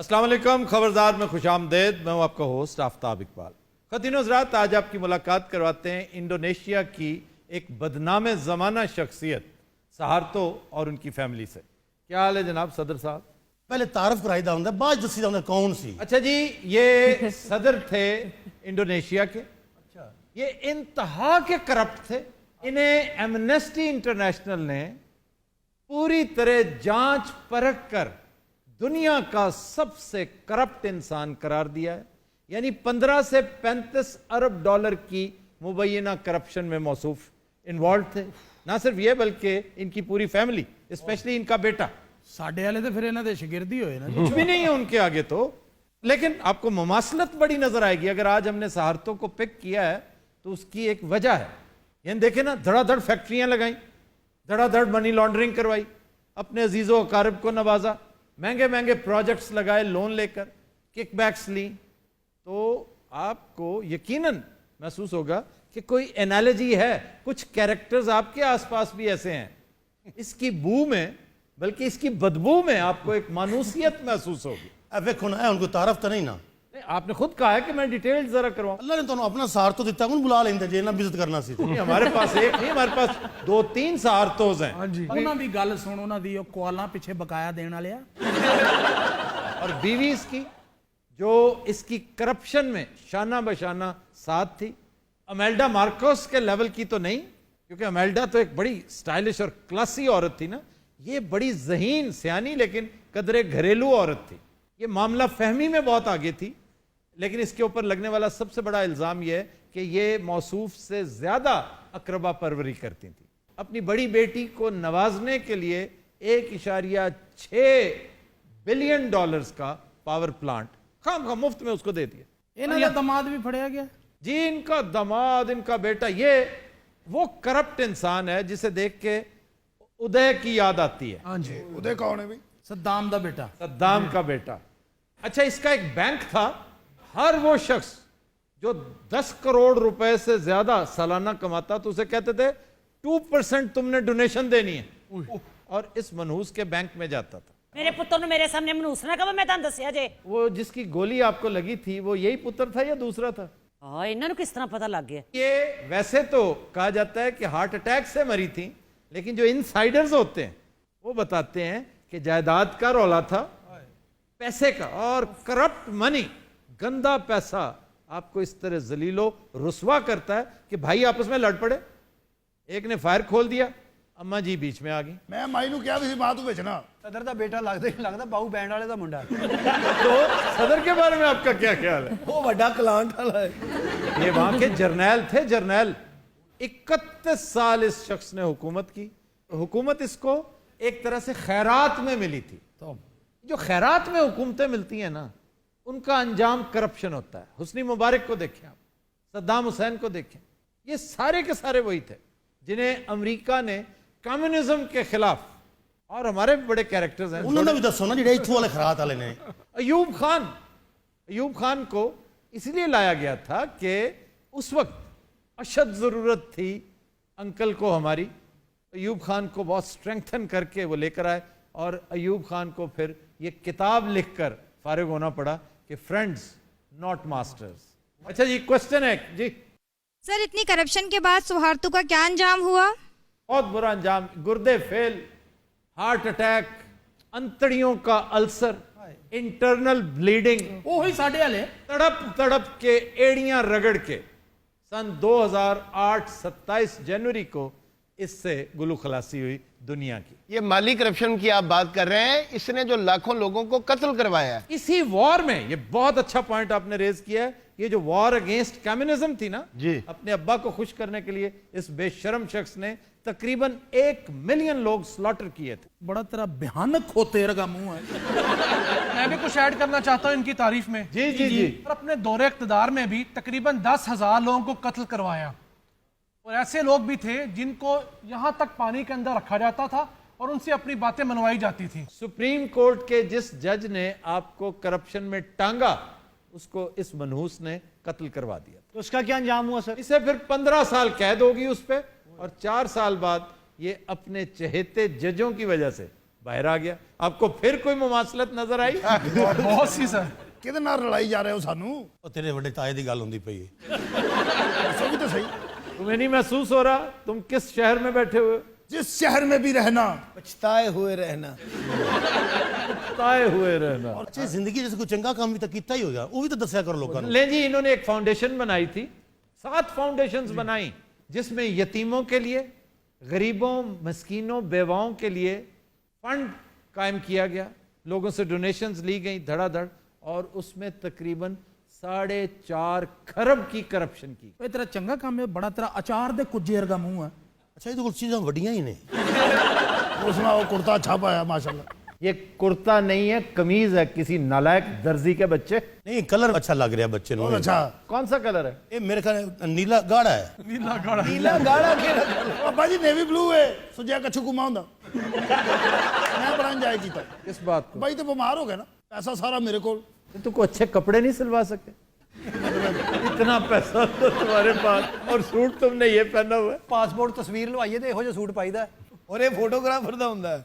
अस्सलाम वालेकुम, खबरदार में खुश आमदेद। मैं हूं आपका होस्ट आफ्ताब इकबाल। ख़वातीन हज़रात, आज आपकी मुलाकात करवाते हैं इंडोनेशिया की एक बदनाम ज़माना शख्सियत सहारतो और उनकी फैमिली से। क्या हाल है जनाब सदर साहब? पहले तारफ कराई दा बाद दसी दा कौन सी। अच्छा जी, ये सदर थे इंडोनेशिया के। अच्छा, ये इंतहा के करप्ट थे। इन्हें एमनेस्टी इंटरनेशनल ने पूरी तरह जांच परख कर दुनिया का सबसे करप्ट इंसान करार दिया है। यानी 15 से 35 अरब डॉलर की मुबैना करप्शन में मौसूफ इन्वॉल्व थे। ना सिर्फ ये बल्कि इनकी पूरी फैमिली, स्पेशली इनका बेटा। साढ़े वाले तो फिर इन्हों दे शिगिर्दी होए ना। कुछ भी नहीं है उनके आगे तो। लेकिन आपको मुमासलत बड़ी नजर आएगी। अगर आज हमने सहारतों को पिक किया है तो उसकी एक वजह है। यानी देखे ना, धड़ाधड़ फैक्ट्रियां लगाई, धड़ाधड़ मनी लॉन्ड्रिंग करवाई, अपने अजीजों अकारब को नवाजा, महंगे महंगे प्रोजेक्ट्स लगाए, लोन लेकर किकबैक्स ली। तो आपको यकीनन महसूस होगा कि कोई एनालॉजी है। कुछ कैरेक्टर्स आपके आसपास भी ऐसे हैं। इसकी बू में, बल्कि इसकी बदबू में आपको एक मानूसियत महसूस होगी। अब वेखो ना, उनको तारफ तो नहीं ना। नहीं, आपने खुद कहा है कि मैं डिटेल जरा करवाऊं। अल्लाह ने तो अपना सार तो दिता, कौन बुला लेंदे जे ना विजिट करना सी। नहीं, हमारे पास एक नहीं, हमारे पास 2-3 सहारतोज हैं। हाँ जी, उन्होंने भी गल सुन, उन्होंने दी कोआला पीछे बकाया देने वाले और बीवी इसकी जो इसकी करप्शन में शाना बशाना साथ थी। अमेल्डा मार्कोस के लेवल की तो नहीं, क्योंकि अमेल्डा तो एक बड़ी स्टाइलिश और क्लासी औरत थी ना। ये बड़ी ज़हीन सियानी लेकिन कदरे घरेलू औरत थी। ये मामला फहमी में बहुत आगे थी। लेकिन इसके ऊपर लगने वाला सबसे बड़ा इल्ज़ाम यह है कि ये मौसूफ से ज़्यादा अकरबा परवरी करती थी। अपनी बड़ी बेटी को नवाजने के लिए 1.6 बिलियन डॉलर्स का पावर प्लांट खाम मुफ्त में उसको दे दिया। इन्होंने दामाद भी फड़िया गया जी, इनका दामाद, इनका बेटा, ये वो करप्ट इंसान है जिसे देख के उदय की याद आती है। हाँ जी, उदय कौन है भाई? सद्दाम दा बेटा। सद्दाम का बेटा। अच्छा, इसका एक बैंक था। हर वो शख्स जो 10 करोड़ रुपए से ज्यादा सालाना कमाता तो उसे कहते थे 2% तुमने डोनेशन देनी है, और इस मनहूस के बैंक में जाता था। मेरे पुत्र ने मेरे सामने मनूस ना कहो, मैं तुहानू दस्सिया जे। वो जिसकी गोली आपको लगी थी वो यही पुत्र था या दूसरा था? हाँ, इन्होंने किस तरह पता लग गया? ये वैसे तो कहा जाता है कि हार्ट अटैक से मरी थी, लेकिन जो इनसाइडर्स होते हैं वो बताते हैं कि जायदाद का रौला था, पैसे का, और करप्ट मनी, गंदा पैसा आपको इस तरह जलीलो रुसवा करता है कि भाई आपस में लड़ पड़े। एक ने फायर खोल दिया, अम्मा जी बीच में आ गई। मैं माई नू क्या भी मां तू बेचना। सदर दा बेटा लगदा बाहू बैंड वाले दा मुंडा। तो सदर के बारे में आपका क्या ख्याल है? वो बड़ा कलांट वाला है। ये वहां के जर्नैल थे, जर्नैल। 31 साल इस शख्स ने हुकूमत की। हुकूमत इसको एक तरह से खैरात में मिली थी। तो जो खैरात में हुकूमतें मिलती हैं ना, उनका अंजाम करप्शन होता है। हुस्नी मुबारक को देखें आप, सद्दाम हुसैन को देखें, ये सारे के सारे वही थे जिन्हें अमेरिका ने कम्युनिज्म के खिलाफ, और हमारे भी बड़े कैरेक्टर्स हैं। उन्होंने भी दसो ना जिहड़े इत्थों वाले खरात वाले ने। अयूब खान को इसलिए लाया गया था कि उस वक्त अशद जरूरत थी अंकल को हमारी। अयूब खान को बहुत स्ट्रेंथन करके वो लेकर आए, और अयूब खान को फिर ये किताब लिखकर फारिग होना पड़ा कि फ्रेंड्स नॉट मास्टर्स। अच्छा जी, क्वेश्चन है जी। सर, इतनी करप्शन के बाद सौहार्दों का क्या अंजाम हुआ? बहुत बुरा अंजाम। गुर्दे फेल, हार्ट अटैक, अंतड़ियों का अल्सर, इंटरनल ब्लीडिंग, वो ही साढ़े वाले तड़प तड़प के एड़ियां रगड़ के सन 2008 27 जनवरी को इससे गुलू खलासी हुई दुनिया की। ये माली करप्शन की आप बात कर रहे हैं, इसने जो लाखों लोगों को कत्ल करवाया है। इसी वॉर में, ये बहुत अच्छा पॉइंट आपने रेज किया है, ये जो वॉर अगेंस्ट कम्युनिज्म थी ना जी, अपने अब्बा को खुश करने के लिए इस बेशरम शख्स ने तकरीबन 1 मिलियन लोग स्लॉटर किए थे। बड़ा तेरा भयानक होते रगा मुंह है। मैं भी कुछ ऐड करना चाहता हूं इनकी तारीफ में। जी जी जी। और अपने दौरे इख्तिदार में भी तकरीबन 10,000 लोगों को कत्ल करवाया, और ऐसे लोग भी थे जिनको यहां तक पानी के अंदर रखा जाता था और उनसे अपनी बातें मनवाई जाती थी। सुप्रीम कोर्ट के जिस जज ने आपको करप्शन में टांगा, उसको इस मनहूस ने कत्ल करवा दिया। तो उसका क्या अंजाम हुआ सर? इसे फिर 15 साल कैद होगी उस पे, और 4 साल बाद ये अपने चहेते जजों की वजह से बाहर आ गया। आपको फिर कोई मुमासलत नजर आई? बहुत सी सर। ਕਿਹਦੇ ਨਾਲ ਰਲਾਈ ਜਾ ਰਹੇ ਹੋ ਸਾਨੂੰ? ਉਹ ਤੇਰੇ ਵੱਡੇ ਤਾਏ ਦੀ ਗੱਲ ਹੁੰਦੀ ਪਈ ਹੈ। ਦੱਸੋ ਵੀ ਤਾਂ ਸਹੀ। तुम्हें नहीं महसूस हो रहा तुम किस शहर में बैठे हुए हो? जिस शहर में भी रहना, ਪਛਤਾਏ ਹੋਏ ਰਹਿਣਾ। ताए हुए रहना। ਅੱਛਾ ਜ਼ਿੰਦਗੀ ਜਿਸ ਕੋਈ ਚੰਗਾ ਕੰਮ ਵੀ ਤਾਂ ਕੀਤਾ ਹੀ ਹੋਗਾ, ਉਹ ਵੀ ਤਾਂ ਦੱਸਿਆ ਕਰੋ ਲੋਕਾਂ ਨੂੰ। ले जी, इन्होंने एक फाउंडेशन बनाई थी, 7 फाउंडेशंस बनाई जिसमें यतीमों के लिए, गरीबों, मस्कीनों, बेवाओं के लिए फंड कायम किया गया, लोगों से डोनेशंस ली गई धड़ाधड़, और उसमें तकरीबन 4.5 खरब की करप्शन की। ਇਹ ਤੇਰਾ ਚੰਗਾ ਕੰਮ ਹੈ, ਬੜਾ ਤੇਰਾ ਅਚਾਰ ਦੇ ਕੁੱਜੇ ਵਰਗਾ ਮੂੰਹ ਹੈ। ਅੱਛਾ ਇਹਦੇ ਕੋਲ ਚੀਜ਼ਾਂ ਵੱਡੀਆਂ ਹੀ ਨੇ। ਉਸ ਨਾਲ ਉਹ ਕੁੜਤਾ ਅੱਛਾ ਪਾਇਆ ਮਾਸ਼ਾਅੱਲਾ। ये कुर्ता नहीं है, कमीज है किसी नालायक दर्जी के बच्चे। ਨਹੀਂ ਕਲਰ ਅੱਛਾ ਲੱਗ ਰਿਹਾ ਬੱਚੇ ਨੂੰ। ਬਹੁਤ ਅੱਛਾ। कौन सा कलर है? ਇਹ ਮੇਰੇ ਖਿਆਲ ਨੀਲਾ ਗਾੜਾ ਹੈ। नीला गाड़ा। ਨੀਲਾ ਗਾੜਾ ਕਿਹੜਾ ਗੱਲ? ਬਾਬਾ ਜੀ ਨੇਵੀ ਬਲੂ ਹੈ, ਸੁਜਿਆ ਕੱਛੂ ਗੁਮਾ ਹੁੰਦਾ। ਮੈਂ ਬੜਾ ਇੰਜੋਏ ਕੀਤਾ। किस बात को? ਬਾਈ ਤੇ ਬਿਮਾਰ ਹੋ ਗਿਆ ਨਾ, ਪੈਸਾ ਸਾਰਾ ਮੇਰੇ ਕੋਲ। तुमको अच्छे कपड़े नहीं सिलवा सकते? इतना पैसा तो तुम्हारे पास, और सूट तुमने ये पहना हुआ है। ਪਾਸਪੋਰਟ ਤਸਵੀਰ ਲਵਾਈਏ ਤੇ ਇਹੋ ਜਿਹਾ ਸੂਟ ਪਾਈਦਾ, ਔਰ ਇਹ ਫੋਟੋਗ੍ਰਾਫਰ ਦਾ ਹੁੰਦਾ ਹੈ।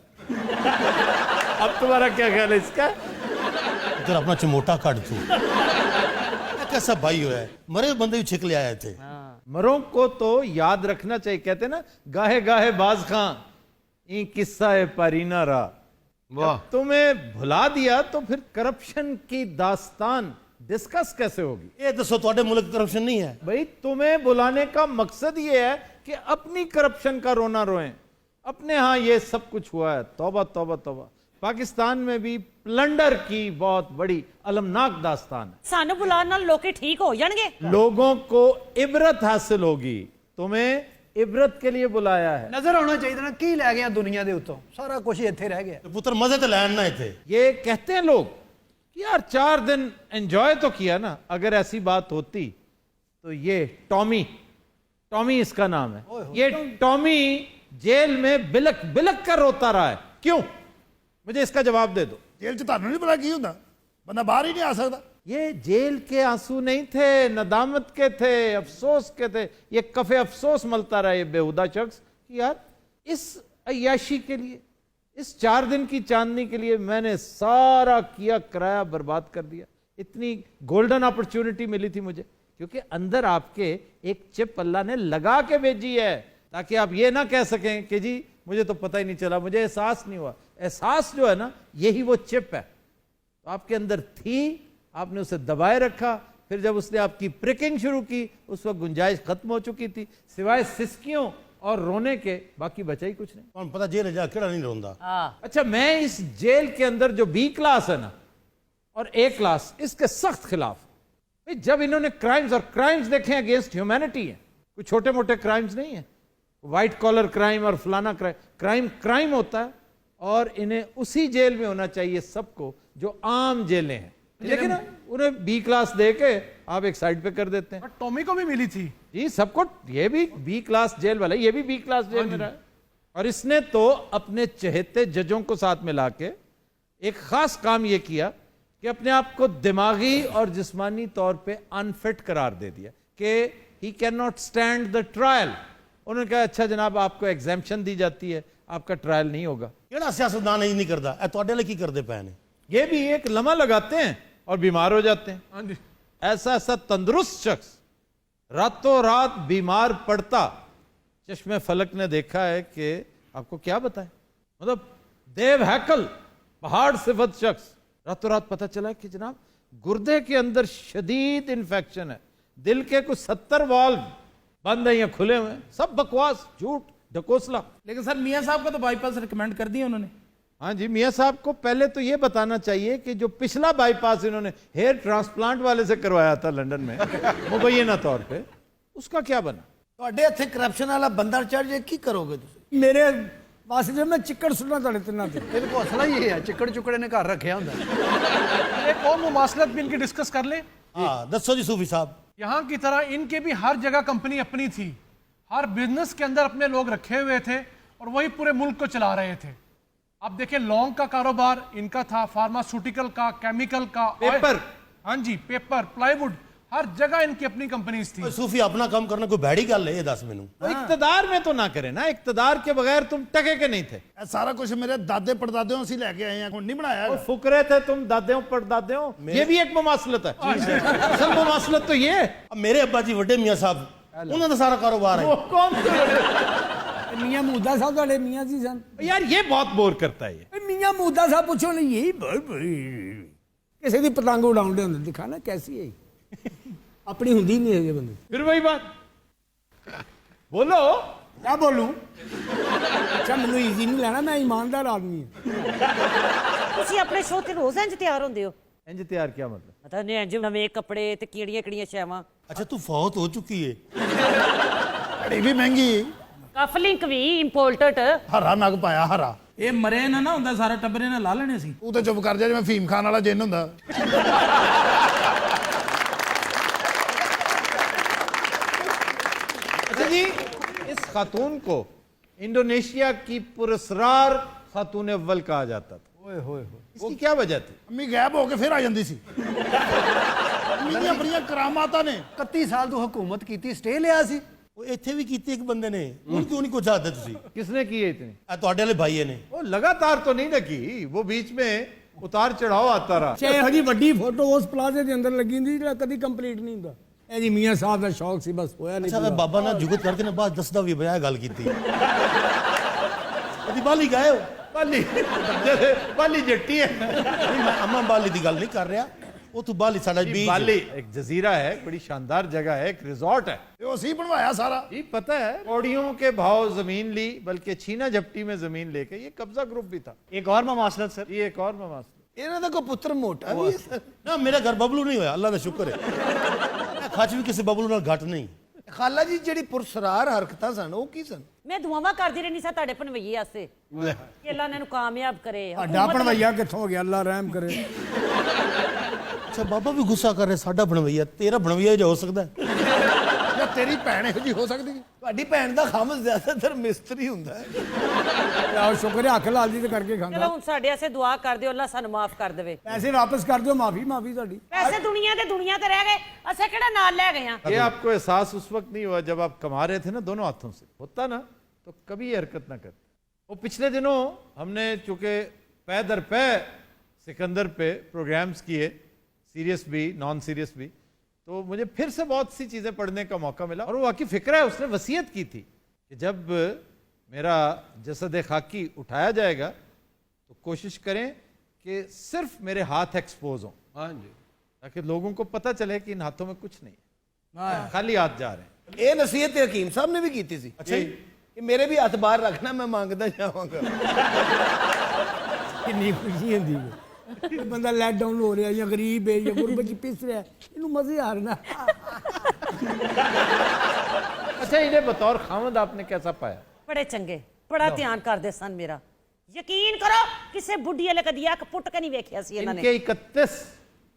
अब तुम्हारा क्या ख्याल है इसका? ਇਧਰ ਆਪਣਾ ਚਮੋਟਾ ਕੱਢ ਤੂੰ। ਇਹ कैसा भाई ਹੋਇਆ ਹੈ, ਮਰੇ ਬੰਦੇ ਵੀ ਛਿਕ ਲਿਆਇਆ ਇੱਥੇ। मरों को तो याद रखना चाहिए, कहते हैं ना गाहे गाहे बाज खां ई किस्सा है पारीना रा। वाह। तुम्हें भुला दिया तो फिर करप्शन की दास्तान डिस्कस कैसे होगी? ਇਹ ਦੱਸੋ ਤੁਹਾਡੇ ਮੁਲਕ ਕਰਪਸ਼ਨ ਨਹੀਂ ਹੈ? भाई तुम्हें बुलाने का मकसद ये है कि अपनी करप्शन का रोना रोएं। अपने यहाँ ये सब कुछ हुआ है, तौबा तौबा तौबा। पाकिस्तान में भी प्लंडर की बहुत बड़ी अलमनाक दास्तान है। ਸਾਨੂੰ ਬੁਲਾਉਣ ਨਾਲ ਲੋਕੀ ਠੀਕ ਹੋ ਜਾਣਗੇ। लोगों को इबरत हासिल होगी, तुम्हें इबरत के लिए बुलाया है। ਨਜ਼ਰ ਆਉਣਾ ਚਾਹੀਦਾ ਨਾ ਕੀ ਲੈ ਗਿਆ ਦੁਨੀਆ ਦੇ ਉੱਤੋਂ, ਸਾਰਾ ਕੁਝ ਇੱਥੇ ਰਹਿ ਗਿਆ। ਤੇ ਪੁੱਤਰ ਮਜ਼ੇ ਤੇ ਲੈਣ ਨਾ ਇੱਥੇ। ये कहते हैं लोग कि यार 4 दिन एंजॉय तो किया ना। अगर ऐसी बात होती तो ये टॉमी इसका नाम है, ये टॉमी जेल में बिलक बिलक कर रोता रहा है। क्यों? मुझे इसका जवाब दे दो। ਜੇਲ੍ਹ 'ਚ ਤੁਹਾਨੂੰ ਨਹੀਂ ਪਤਾ ਕੀ ਹੁੰਦਾ, ਬੰਦਾ ਬਾਹਰ ਹੀ ਨਹੀਂ ਆ ਸਕਦਾ। ये जेल के आंसू नहीं थे, नदामत के थे, अफसोस के थे। ये कफे अफसोस मलता रहा ये बेहुदा शख्स कि यार इस अय्याशी के लिए, इस 4 दिन की चांदनी के लिए मैंने सारा किया किराया बर्बाद कर दिया। इतनी गोल्डन अपॉर्चुनिटी मिली थी मुझे, क्योंकि अंदर आपके एक चिप अल्लाह ने लगा के भेजी है, ताकि आप ये ना कह सकें कि जी मुझे तो पता ही नहीं चला, मुझे एहसास नहीं हुआ। एहसास जो है ना, यही वो चिप है। तो आपके अंदर थी, आपने उसे दबाए रखा, फिर जब उसने आपकी प्रिकिंग शुरू की उस वक्त गुंजाइश खत्म हो चुकी थी, सिवाय सिसकियों और रोने के बाकी बचा ही कुछ नहीं। ਤੁਹਾਨੂੰ ਪਤਾ ਜੇਲ੍ਹ ਜਾ ਕਿਹੜਾ ਨਹੀਂ ਰੋਂਦਾ। अच्छा, मैं इस जेल के अंदर जो B क्लास है ना और A क्लास, इसके सख्त खिलाफ। भाई जब इन्होंने क्राइम्स, और क्राइम्स देखें अगेंस्ट ह्यूमैनिटी है, कोई छोटे मोटे क्राइम्स नहीं है, व्हाइट कॉलर क्राइम और फलाना क्राइम होता है, और इन्हें उसी जेल में होना चाहिए सबको जो आम जेलें हैं। लेकिन उन्हें B क्लास दे के आप एक साइड पे कर देते हैं। बट टॉमी को भी मिली थी जी सबको, ये भी B क्लास जेल वाला, ये भी B क्लास जेल में रहा है। और इसने तो अपने चहेते जजों को साथ मिला के एक खास काम ये किया कि अपने आप को दिमागी और जिस्मानी तौर पे अनफिट करार दे दिया कि he can not stand the trial. उन्होंने कहा अच्छा जनाब आपको एग्जाम्पशन दी जाती है, आपका ट्रायल नहीं होगा। ਕਿਹੜਾ ਸਿਆਸਤਦਾਨ ਇਹ ਨਹੀਂ ਕਰਦਾ? ਇਹ ਤੁਹਾਡੇ ਲਈ ਕੀ ਕਰਦੇ ਪਏ ਨੇ? ये भी एक लम्हा लगाते हैं और बीमार हो जाते हैं। हाँ जी। ऐसा ऐसा तंदुरुस्त शख्स रातों रात बीमार पड़ता, चश्मे फलक ने देखा है कि आपको क्या बताएं, मतलब देव हैकल पहाड़ सिफत शख्स, रातों रात पता चला कि जनाब गुर्दे के अंदर शदीद इन्फेक्शन है, दिल के कुछ 70 वाल्व बंद हैं या खुले हुए हैं। सब बकवास, झूठ, ढकोसला। लेकिन सर मियां साहब का तो बाईपास रिकमेंड कर दिया उन्होंने। हाँ जी, मियां साहब को पहले तो ये बताना चाहिए कि जो पिछला बाईपास इन्होंने हेयर ट्रांसप्लांट वाले से करवाया था लंदन में मुबैना तौर पे, उसका क्या बना? ਤੁਹਾਡੇ ਇੱਥੇ ਕਰਪਸ਼ਨ ਵਾਲਾ ਬੰਦਾ ਚੜ ਜੇ ਕੀ ਕਰੋਗੇ ਤੁਸੀਂ? ਮੇਰੇ ਵਾਸਤੇ ਮੈਂ ਚਿੱਕੜ ਸੁੱਟਣਾ ਤੁਹਾਡੇ ਤਿੰਨਾਂ ਤੇ। ਇਹਦੇ ਹੌਸਲਾ ਹੀ ਇਹ ਹੈ, ਚਿੱਕੜ ਚੁੱਕੜੇ ਨੇ ਘਰ ਰੱਖਿਆ ਹੁੰਦਾ। एक और मुमासलत भी इनकी डिस्कस कर ले। ਹਾਂ ਦੱਸੋ ਜੀ ਸੂਫੀ ਸਾਹਿਬ। यहाँ की तरह इनके भी हर जगह कंपनी अपनी थी, हर बिजनेस के अंदर अपने लोग रखे हुए थे और वही पूरे मुल्क को चला रहे थे। आप देखें लौंग का कारोबार इनका था, फार्मास्यूटिकल का, केमिकल का, पेपर। हाँ जी, पेपर, प्लाईवुड, हर जगह इनकी अपनी कंपनीज थी। सूफी अपना काम करना कोई भैड़ी गल है ये दस मैनू। इक्तदार में तो ना करे ना, इक्तदार के बगैर तुम टके के नहीं थे। ਇਹ ਸਾਰਾ ਕੁਝ ਮੇਰੇ ਦਾਦੇ ਪੜਦਾਦਿਆਂ ਅਸੀਂ ਲੈ ਕੇ ਆਏ ਆ, ਹੁਣ ਨਹੀਂ ਬਣਾਇਆ और ਹੈਗਾ। फुकरे थे तुम दादेओं परदादेओं, ये भी एक मुमासलत है। असल मुमासलत तो ये है। अब मेरे अब्बा जी वड्डे मियाँ साहब उन्होंने सारा कारोबार वो है। कौन से बड़े? ਮੀਆਂ ਮੂਦਾ ਸਾਹਿਬ ਤੁਹਾਡੇ ਮੀਆਂ ਜੀ ਸਨ। यार ये बहुत बोर करता है ये। ਇਹ ਮੀਆਂ ਮੂਦਾ ਸਾਹਿਬ ਪੁੱਛੋ ਨਹੀਂ ਯਹੀ ਬੜੀ ਕਿਸੇ ਦੀ ਪਤੰਗ ਉਡਾਉਂਦੇ ਹੁੰਦੇ, ਦਿਖਾ ਨਾ ਕੈਸੀ ਹੈ ਆਪਣੀ ਹੁੰਦੀ ਨਹੀਂ ਹੈਗੇ ਬੰਦੇ। फिर वही बात बोलो। क्या बोलूं? अच्छा ਮੈਨੂੰ ਈਜ਼ੀ ਨਹੀਂ ਲੈਣਾ, ਮੈਂ ईमानदार ਆਦਮੀ ਹਾਂ। ਤੁਸੀਂ ਆਪਣੇ ਸ਼ੋਅ ਤੇ ਰੋਜ਼ ਇੰਜ ਤਿਆਰ ਹੁੰਦੇ ਹੋ? इंज तैयार क्या मतलब? ਪਤਾ ਨਹੀਂ ਇੰਜ ਨਵੇਂ ਕੱਪੜੇ ਤੇ ਕਿਹੜੀਆਂ ਕਿਹੜੀਆਂ ਸ਼ੈਵਾਂ। अच्छा तू फौत हो चुकी है। ਘੜੀ ਵੀ ਮਹਿੰਗੀ, ਕਫਲਿੰਕ ਵੀ ਇੰਪੋਰਟਡ। ਹਰਾ ਨਗ ਪਾਇਆ ਹਰਾ। ਇਹ ਮਰੇ ਨਾ ਹੁੰਦਾ ਸਾਰਾ ਟੱਬਰੇ ਨੇ ਲਾ ਲੈਣੇ ਸੀ। ਤੂੰ ਤਾਂ ਚੁੱਪ ਕਰ ਜਾ, ਜਿਵੇਂ ਫੀਮ ਖਾਨ ਵਾਲਾ ਜਿੰਨ ਹੁੰਦਾ। अच्छा जी, इस खातून को इंडोनेशिया की पुरस्कार खातून अव्वल कहा जाता था। ਓਏ ਹੋਏ ਹੋਏ। इसकी क्या वजह थी? ਅੰਮੀ ਗਾਇਬ ਹੋ ਕੇ ਫਿਰ ਆ ਜਾਂਦੀ ਸੀ। ਅੰਮੀ ਦੀਆਂ ਬੜੀਆਂ ਕਰਾਮਾਤਾਂ ਨੇ। 31 ਸਾਲ ਤੋਂ ਹਕੂਮਤ ਕੀਤੀ, ਸਟੇ ਲਿਆ ਸੀ। वो इत्थे भी कीती एक बंदे ने, हुण क्यों नहीं कुछ आते तुसी? किसने की है इतनी? आ तुहाडे वाले भाई ने। वो लगातार तो नहीं ना की, वो बीच में उतार चढ़ाव आता रहा। ਚਾਹੇ ਇਹੋ ਜਿਹੀ ਵੱਡੀ ਫੋਟੋ ਉਸ ਪਲਾਜ਼ੇ ਦੇ ਅੰਦਰ ਲੱਗੀ ਹੁੰਦੀ ਜਿਹੜਾ ਕਦੀ ਕੰਪਲੀਟ ਨਹੀਂ ਹੁੰਦਾ। ਇਹ ਜੀ ਮੀਆਂ ਸਾਹਿਬ ਦਾ ਸ਼ੌਕ ਸੀ, ਬਸ ਹੋਇਆ ਨਹੀਂ। अच्छा मैं बाबा ना जुगत करके ना बात दसदा भी बजाय गल कीती। कदी बाली गए हो? बाली जैसे बाली जट्टी है। नहीं मैं अम्मा बाली दी गल नहीं कर रहा, वो तू बाली साडा बीच। बाली एक जजीरा है, बड़ी शानदार जगह है, एक रिजॉर्ट है। ਇਹ ਉਹ ਅਸੀਂ ਬਣਵਾਇਆ सारा। जी पता है, पौड़ियों के भाव जमीन ली, बल्कि छीना झपटी में जमीन लेके ये कब्जा ग्रुप भी था। ਇੱਕ ਹੋਰ ਮਮਾਸਲਤ ਸਰ, ये एक और ममासला। ਇਹਨਾਂ ਦਾ ਕੋਈ ਪੁੱਤਰ ਮੋਟਾ ਵੀ ਹੈ ਸਰ। ना मेरा घर बबलू नहीं होया, अल्लाह का शुक्र है। खच भी किसी बबलू नाल घट नहीं। ਖਾਲਾ ਜੀ ਜਿਹੜੀ ਪੁਰਸਰਾਰ ਹਰਕਤਾਂ ਸਨ ਉਹ ਕੀ ਸਨ? ਮੈਂ ਦੁਆਵਾਂ ਕਰਦੀ ਰਹਿਣੀ ਸਾਂ ਤੁਹਾਡੇ ਭਣਵਈਏ ਵਾਸਤੇ ਕਿ ਅੱਲਾ ਇਹਨਾਂ ਨੂੰ ਕਾਮਯਾਬ ਕਰੇ। ਸਾਡਾ ਭਣਵਈਆ ਕਿੱਥੋਂ ਹੋ ਗਿਆ, ਅੱਲਾ ਰਹਿਮ ਕਰੇ। अच्छा बाबा भी गुस्सा कर रहे, साडा बनवैया तेरा बनवैया ही हो सकता है। ਜਾਂ ਤੇਰੀ ਭੈਣ ਇਹੋ ਜਿਹੀ ਹੋ ਸਕਦੀ ਹੈ? ਤੁਹਾਡੀ ਭੈਣ ਦਾ ਖਮ ਜ਼ਿਆਦਾਤਰ ਮਿਸਤਰੀ ਹੁੰਦਾ ਹੈ। ਆਹ ਸ਼ੁਕਰ ਹੈ ਅੱਖ ਲਾਲ ਜੀ ਤੇ ਕਰਕੇ ਚਲੋ ਖਾਂਦਾ। ਹੁਣ ਸਾਡੇ ਵਾਸਤੇ ਦੁਆ ਕਰ ਦਿਓ, ਅੱਲਾ ਸਾਨੂੰ ਮਾਫ ਕਰ ਦੇਵੇ। ਪੈਸੇ ਵਾਪਸ ਕਰ ਦਿਓ, ਮਾਫੀ ਤੁਹਾਡੀ। ਪੈਸੇ ਦੁਨੀਆ ਤੇ ਰਹਿ ਗਏ, ਅਸੀਂ ਕਿਹੜਾ ਨਾਲ ਲੈ ਗਏ ਆ? ये आपको एहसास उस वक्त नहीं हुआ जब आप कमा रहे थे ना दोनों हाथों से। होता ना तो कभी ये हरकत ना करते। वो पिछले दिनों हमने चूंकि पै दर पै सिकंदर पे प्रोग्राम्स किए, सीरियस भी नॉन सीरियस भी, तो मुझे फिर से बहुत सी चीज़ें पढ़ने का मौका मिला। और वो वाकई फिक्र है, उसने वसीयत की थी कि जब मेरा जसद खाकी उठाया जाएगा तो कोशिश करें कि सिर्फ मेरे हाथ एक्सपोज हों। हाँ जी, ताकि लोगों को पता चले कि इन हाथों में कुछ नहीं है, खाली हाथ जा रहे हैं। ਇਹ ਨਸੀਹਤ ਹਕੀਮ ਸਾਹਿਬ ਨੇ ਵੀ ਕੀਤੀ ਸੀ। अच्छा जी। ਕਿ ਮੇਰੇ ਵੀ ਹੱਥ ਬਾਹਰ ਰੱਖਣਾ, ਮੈਂ ਮੰਗਦਾ ਜਾਵਾਂਗਾ। ਕਿੰਨੀ ਖੁਸ਼ੀ ਹੁੰਦੀ ਹੈ ਇਹ ਬੰਦਾ ਲੈਟ ਡਾਊਨ ਹੋ ਰਿਹਾ ਜਾਂ ਗਰੀਬ ਹੈ ਜਾਂ ਗੁਰਬਤ ਚ ਪਿਸ ਰਿਹਾ, ਇਹਨੂੰ ਮਜ਼ੇ ਆ ਰਹੇ ਨਾ। अच्छा, इन्हें बतौर खामद आपने कैसा पाया? ਬੜੇ ਚੰਗੇ, ਬੜਾ ਧਿਆਨ ਕਰਦੇ ਸਨ ਮੇਰਾ। ਯਕੀਨ ਕਰੋ ਕਿਸੇ ਬੁੱਢੀ ਵਾਲੇ ਕਦੀ ਅੱਖ ਪੁੱਟ ਕੇ ਨਹੀਂ ਵੇਖਿਆ ਸੀ ਇਹਨਾਂ ਨੇ। इनके 31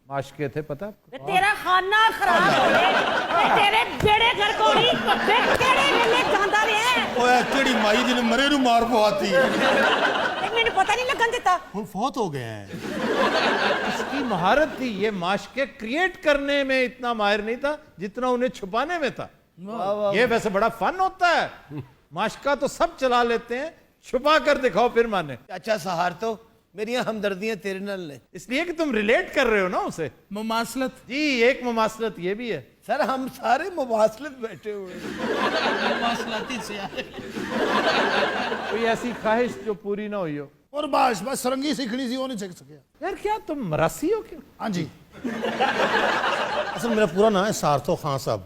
माशके थे, पता आपको? ਵੇ ਤੇਰਾ ਖਾਨਾ ਖਰਾਬ ਹੋਵੇ, ਵੇ ਤੇਰੇ ਬੇੜੇ ਘਰ ਕੋਣੀ, ਵੇ ਕਿਹੜੇ ਵੇਲੇ ਜਾਂਦਾ ਰਿਹਾ? ओए केड़ी माई जी ने मरे नु मार पवाती। ਤੇ ਮੈਨੂੰ ਪਤਾ ਨਹੀਂ ਲੱਗਣ ਦਿੱਤਾ। हुण फौत हो गए हैं। इसकी महारत थी, ये माशके क्रिएट करने में इतना माहिर नहीं था जितना उन्हें छुपाने में था। ये वैसे बड़ा फन होता है, माशका तो सब चला लेते हैं, छुपा कर दिखाओ फिर माने। ਚਾਚਾ ਸਹਾਰ ਤੋਂ ਮੇਰੀਆਂ ਹਮਦਰਦੀਆਂ ਤੇਰੇ ਨਾਲ ਨੇ। इसलिए कि तुम रिलेट कर रहे हो ना उसे। मुमासलत जी, एक मुमासलत ये भी है। सर हम सारे मुबासलत बैठे हुए हैं। मुमासलाती से कोई ऐसी ख्वाहिश जो पूरी ना हुई हो? ਔਰ ਬਸ ਸਰੰਗੀ ਸਿੱਖਣੀ ਸੀ, ਉਹ ਨਹੀਂ ਸਿੱਖ ਸਕਿਆ। यार क्या तुम मरासी हो क्या? ਹਾਂਜੀ। असल मेरा पूरा नाम है सार्थो खान साहब।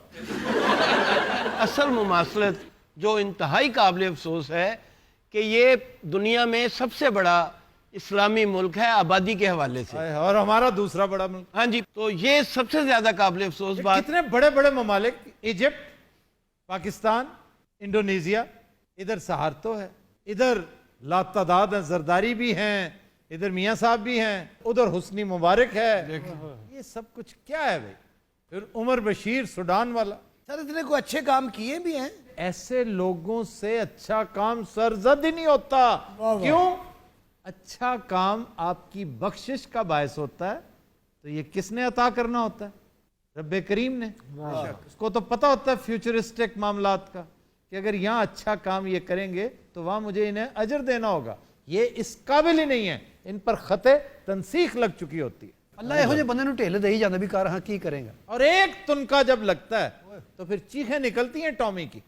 असल मुमासलत जो इंतहाई काबिल अफसोस है कि ये दुनिया में सबसे बड़ा इस्लामी मुल्क है आबादी के हवाले से। और हमारा दूसरा बड़ा मुल्क। हाँ जी, तो ये सबसे ज्यादा काबिल अफसोस बात। कितने बड़े बड़े ममालिक, इजिप्ट, पाकिस्तान, इंडोनेशिया, इधर सहारतो है, इधर लातादाद हैं, जरदारी भी हैं, इधर मियाँ साहब भी हैं, उधर हुस्नी मुबारक है। ये सब कुछ क्या है भाई? फिर उमर बशीर सूडान वाला। सर इतने को अच्छे काम किए भी हैं। ऐसे लोगों से अच्छा काम सरजद ही नहीं होता। क्यों? अच्छा काम आपकी बख्शिश का बायस होता है, तो ये किसने अता करना होता है? रब करीम ने, उसको तो पता होता है फ्यूचरिस्टिक मामलात का कि अगर यहाँ अच्छा काम ये करेंगे तो वहाँ मुझे इन्हें अजर देना होगा। ये इस काबिल ही नहीं है, इन पर खते तनसीख लग चुकी होती है। ਅੱਲਾ ਇਹੋ ਜਿਹੇ ਬੰਦੇ ਨੂੰ ਢਿੱਲ ਦੇਈ ਜਾਂਦਾ ਵੀ ਕਰ ਹਾਂ ਕੀ ਕਰੇਗਾ। और एक तुनका जब लगता है तो फिर चीखें निकलती हैं टॉमी की।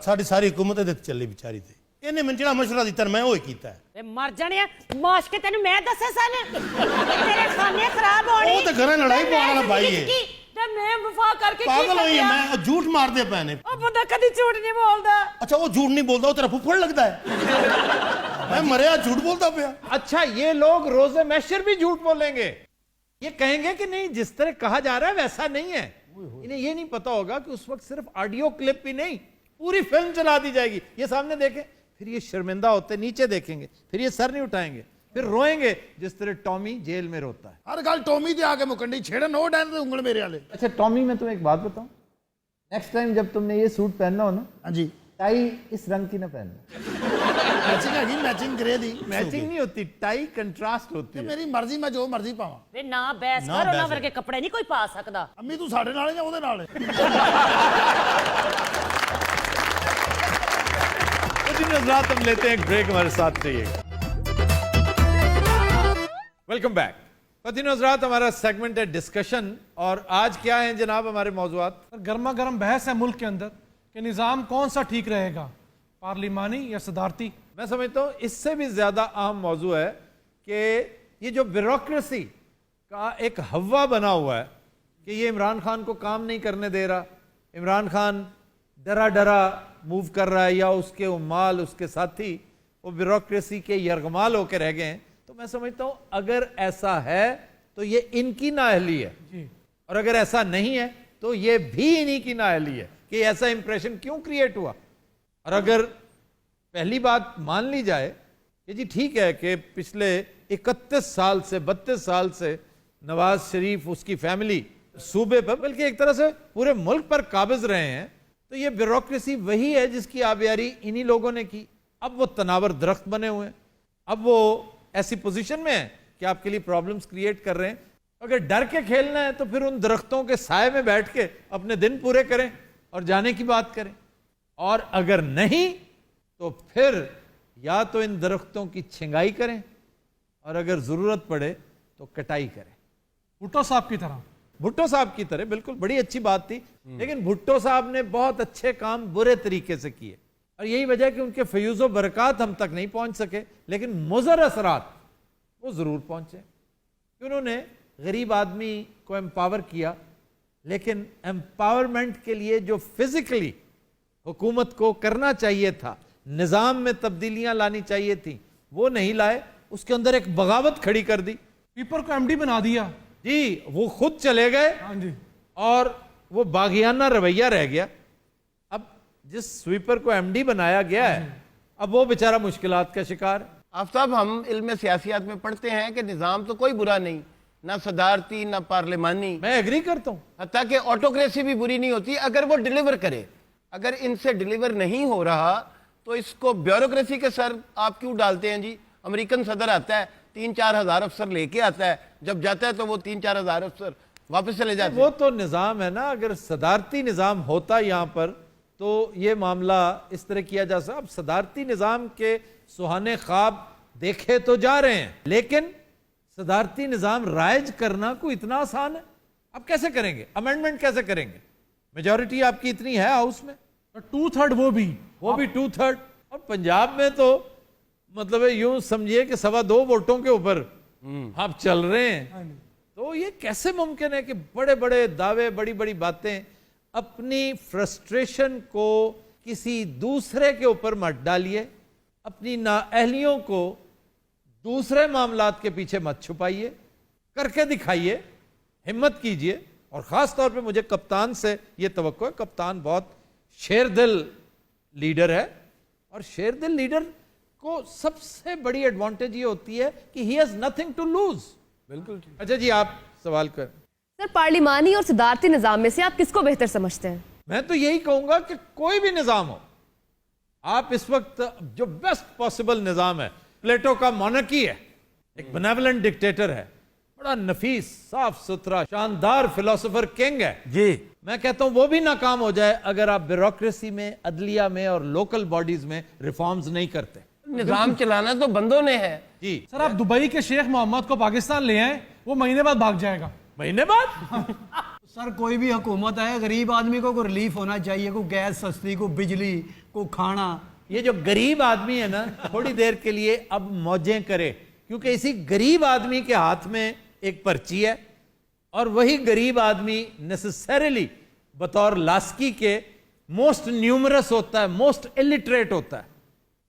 ਸਾਡੀ ਸਾਰੀ ਹਕੂਮਤ ਇਹਦੇ ਤੇ ਚੱਲੀ ਵਿਚਾਰੀ ਤੇ। ਇਹਨੇ ਮੈਨੂੰ ਜਿਹੜਾ ਮਸ਼ਵਰਾ ਦਿੱਤਾ ਮੈਂ ਉਹ ਹੀ ਕੀਤਾ ਹੈ। ਵੇ ਮਰ ਜਾਣਿਆ ਮਾਸ਼ ਕੇ ਤੈਨੂੰ ਮੈਂ ਦੱਸੇ ਸਨ ਤੇਰੇ ਖਾਨੇ ਖਰਾਬ ਹੋਣੇ। ਉਹ ਤਾਂ ਘਰੇ ਲੜਾਈ ਪਾਉਣ ਵਾਲਾ ਭਾਈ ਹੈ। ਤੇ ਮੈਂ ਵਫਾ ਕਰਕੇ ਕੀ ਪਾਗਲ ਹੋਈ ਕਰਿਆ? ਮੈਂ, ਝੂਠ ਮਾਰਦੇ ਪਏ ਨੇ। ਉਹ ਬੰਦਾ ਕਦੀ ਝੂਠ ਨਹੀਂ ਬੋਲਦਾ। ਅੱਛਾ ਉਹ ਝੂਠ ਨਹੀਂ ਬੋਲਦਾ, ਉਹ ਤੇਰਾ ਫੁੱਫੜ ਲੱਗਦਾ ਹੈ। ਮੈਂ ਮਰਿਆ ਝੂਠ ਬੋਲਦਾ ਪਿਆ। अच्छा ये लोग रोजे मैशर भी झूठ बोलेंगे, ये कहेंगे कि नहीं जिस तरह कहा जा रहा है वैसा नहीं है। इन्हें ये नहीं पता होगा कि उस वक्त सिर्फ ऑडियो क्लिप ही नहीं पूरी फिल्म चला दी जाएगी। ये सामने देखें, फिर ये शर्मिंदा होते नीचे देखेंगे, फिर ये सर नहीं उठाएंगे, फिर रोएंगे जिस तरह टॉमी जेल में रोता है। हर गल टॉमी ते आके मुकंडी छेड़े नो डैन ते उंगल मेरे वाले। अच्छा टॉमी, मैं तुम्हें एक बात बताऊं, नेक्स्ट टाइम जब तुमने ये सूट पहनना हो ना, हाँ जी, टाई इस रंग की ना पहनना। मैचिंग है मैचिंग ग्रे दी। मैचिंग नहीं होती, टाई कंट्रास्ट होती है। मेरी मर्जी, मैं जो मर्जी पावां। ਵੇ ਨਾ ਬੈਸ ਕਰ, ਉਹਨਾਂ ਵਰਗੇ ਕੱਪੜੇ ਨਹੀਂ ਕੋਈ ਪਾ ਸਕਦਾ। अम्मी तू साडे नाल या ओदे नाल? हज़रात हम लेते हैं एक ब्रेक, हमारे साथ रहिएगा। Welcome back. पतिन हज़रात, हमारा सेगमेंट है डिस्कशन, और आज क्या है जनाब हमारे मौज़ूआत? गर्मा गर्म बहस है मुल्क के अंदर कि निज़ाम कौन सा ठीक रहेगा, पार्लिमानी या सदारती। मैं समझता हूँ इससे भी ज़्यादा अहम मौजू है कि ये जो ब्यूरोक्रेसी का एक हवा बना हुआ है कि ये इमरान खान को काम नहीं करने दे रहा, इमरान खान डरा डरा मूव कर रहा है, या उसके उम्माल उसके साथी वो ब्यूरोक्रेसी के यरगमाल होकर रह गए हैं, तो मैं समझता हूँ अगर ऐसा है तो ये इनकी नाअहली है, और अगर ऐसा नहीं है तो ये भी इन्हीं की नाअहली है कि ऐसा इंप्रेशन क्यों क्रिएट हुआ। और अगर पहली बात मान ली जाए कि जी ठीक है कि पिछले 31 साल से 32 साल से नवाज शरीफ उसकी फैमिली सूबे पर बल्कि एक तरह से पूरे मुल्क पर काबिज रहे हैं, तो ये ब्यूरोक्रेसी वही है जिसकी आबियारी इन्हीं लोगों ने की। अब वो तनावर दरख्त बने हुए हैं, अब वो ऐसी पोजीशन में है कि आपके लिए प्रॉब्लम्स क्रिएट कर रहे हैं। अगर डर के खेलना है तो फिर उन दरख्तों के साए में बैठ के अपने दिन पूरे करें और जाने की बात करें, और अगर नहीं तो फिर या तो इन दरख्तों की छिंगाई करें, और अगर जरूरत पड़े तो कटाई करें। भुट्टो साहब की तरह, भुट्टो साहब की तरह, बिल्कुल बड़ी अच्छी बात थी, लेकिन भुट्टो साहब ने बहुत अच्छे काम बुरे तरीके से किए, और यही वजह कि उनके फयूज़ो बरकत हम तक नहीं पहुंच सके, लेकिन मुज़र असरात वो जरूर पहुंचे कि उन्होंने गरीब आदमी को एम्पावर किया, लेकिन एम्पावरमेंट के लिए जो फिजिकली हुकूमत को करना चाहिए था, निज़ाम में तब्दीलियां लानी चाहिए थी, वो नहीं लाए, उसके अंदर एक बगावत खड़ी कर दी। पीपर को एमडी बना दिया जी, वो खुद चले गए, हाँ जी, और वो बागियाना रवैया रह गया। अब जिस स्वीपर को एमडी बनाया गया है, अब वो बेचारा मुश्किलात का शिकार है। आफ्ताब, हम इल्म सियासियात में पढ़ते हैं कि निज़ाम तो कोई बुरा नहीं, ना सदारती ना पार्लिमानी, मैं एग्री करता हूँ, हत्ता कि ऑटोक्रेसी भी बुरी नहीं होती अगर वो डिलीवर करे। अगर इनसे डिलीवर नहीं हो रहा तो इसको ब्यूरोक्रेसी के सर आप क्यों डालते हैं जी? अमेरिकन सदर आता है, 3-4 हज़ार अफसर लेके आता है, जब जाता है तो वो 3-4 हज़ार अफसर वापस चले जाते हैं। वो तो निज़ाम है ना, अगर सदारती निज़ाम होता यहाँ पर तो ये मामला इस तरह किया जा सकता। अब सदारती निज़ाम के सुहाने ख्वाब देखे तो जा रहे हैं, लेकिन सदारती निज़ाम राइज करना को इतना आसान है? आप कैसे करेंगे? अमेंडमेंट कैसे करेंगे? मेजॉरिटी आपकी इतनी है हाउस में, 2/3 वो भी 2/3, और पंजाब में तो मतलब है यूं समझिए कि 2.25 वोटों के ऊपर आप चल रहे हैं। तो ये कैसे मुमकिन है कि बड़े बड़े दावे, बड़ी बड़ी बातें, अपनी फ्रस्ट्रेशन को किसी दूसरे के ऊपर मत डालिए, अपनी नाअहलियों को दूसरे मामलात के पीछे मत छुपाइए, करके दिखाइए, हिम्मत कीजिए। और ख़ास तौर पे मुझे कप्तान से ये तवक्को है, कप्तान बहुत शेरदिल लीडर है, और शेरदिल लीडर को सबसे बड़ी एडवांटेज ये होती है कि he has nothing to lose. बिल्कुल। अच्छा जी, आप सवाल कर। सर, पार्लिमानी और सदारती निज़ाम में से आप किसको बेहतर समझते हैं? मैं तो यही कहूँगा कि कोई भी निज़ाम हो, आप इस वक्त जो बेस्ट पॉसिबल निज़ाम है, प्लेटो का मोनर्की है, एक बेनेवलेंट डिक्टेटर है, बड़ा नफीस, साफ सुथरा, शानदार फिलोसोफर किंग है जी मैं कहता हूं वो भी नाकाम हो जाए अगर आप ब्यूरोक्रेसी में, अदलिया में और लोकल बॉडीज में रिफॉर्म्स नहीं करते। निजाम चलाना तो बंदों ने है जी सर आप दुबई के शेख मोहम्मद को पाकिस्तान ले आए, वो महीने बाद भाग जाएगा। महीने बाद सर कोई भी हुकूमत है, गरीब आदमी को कोई रिलीफ होना चाहिए, कोई गैस सस्ती, कोई बिजली, कोई खाना। ये जो गरीब आदमी है ना थोड़ी देर के लिए अब मौजें करे, क्योंकि इसी गरीब आदमी के हाथ में एक पर्ची है और वही गरीब आदमी नेसेसरीली बतौर लास्की के मोस्ट न्यूमरस होता है, मोस्ट इलिटरेट होता है,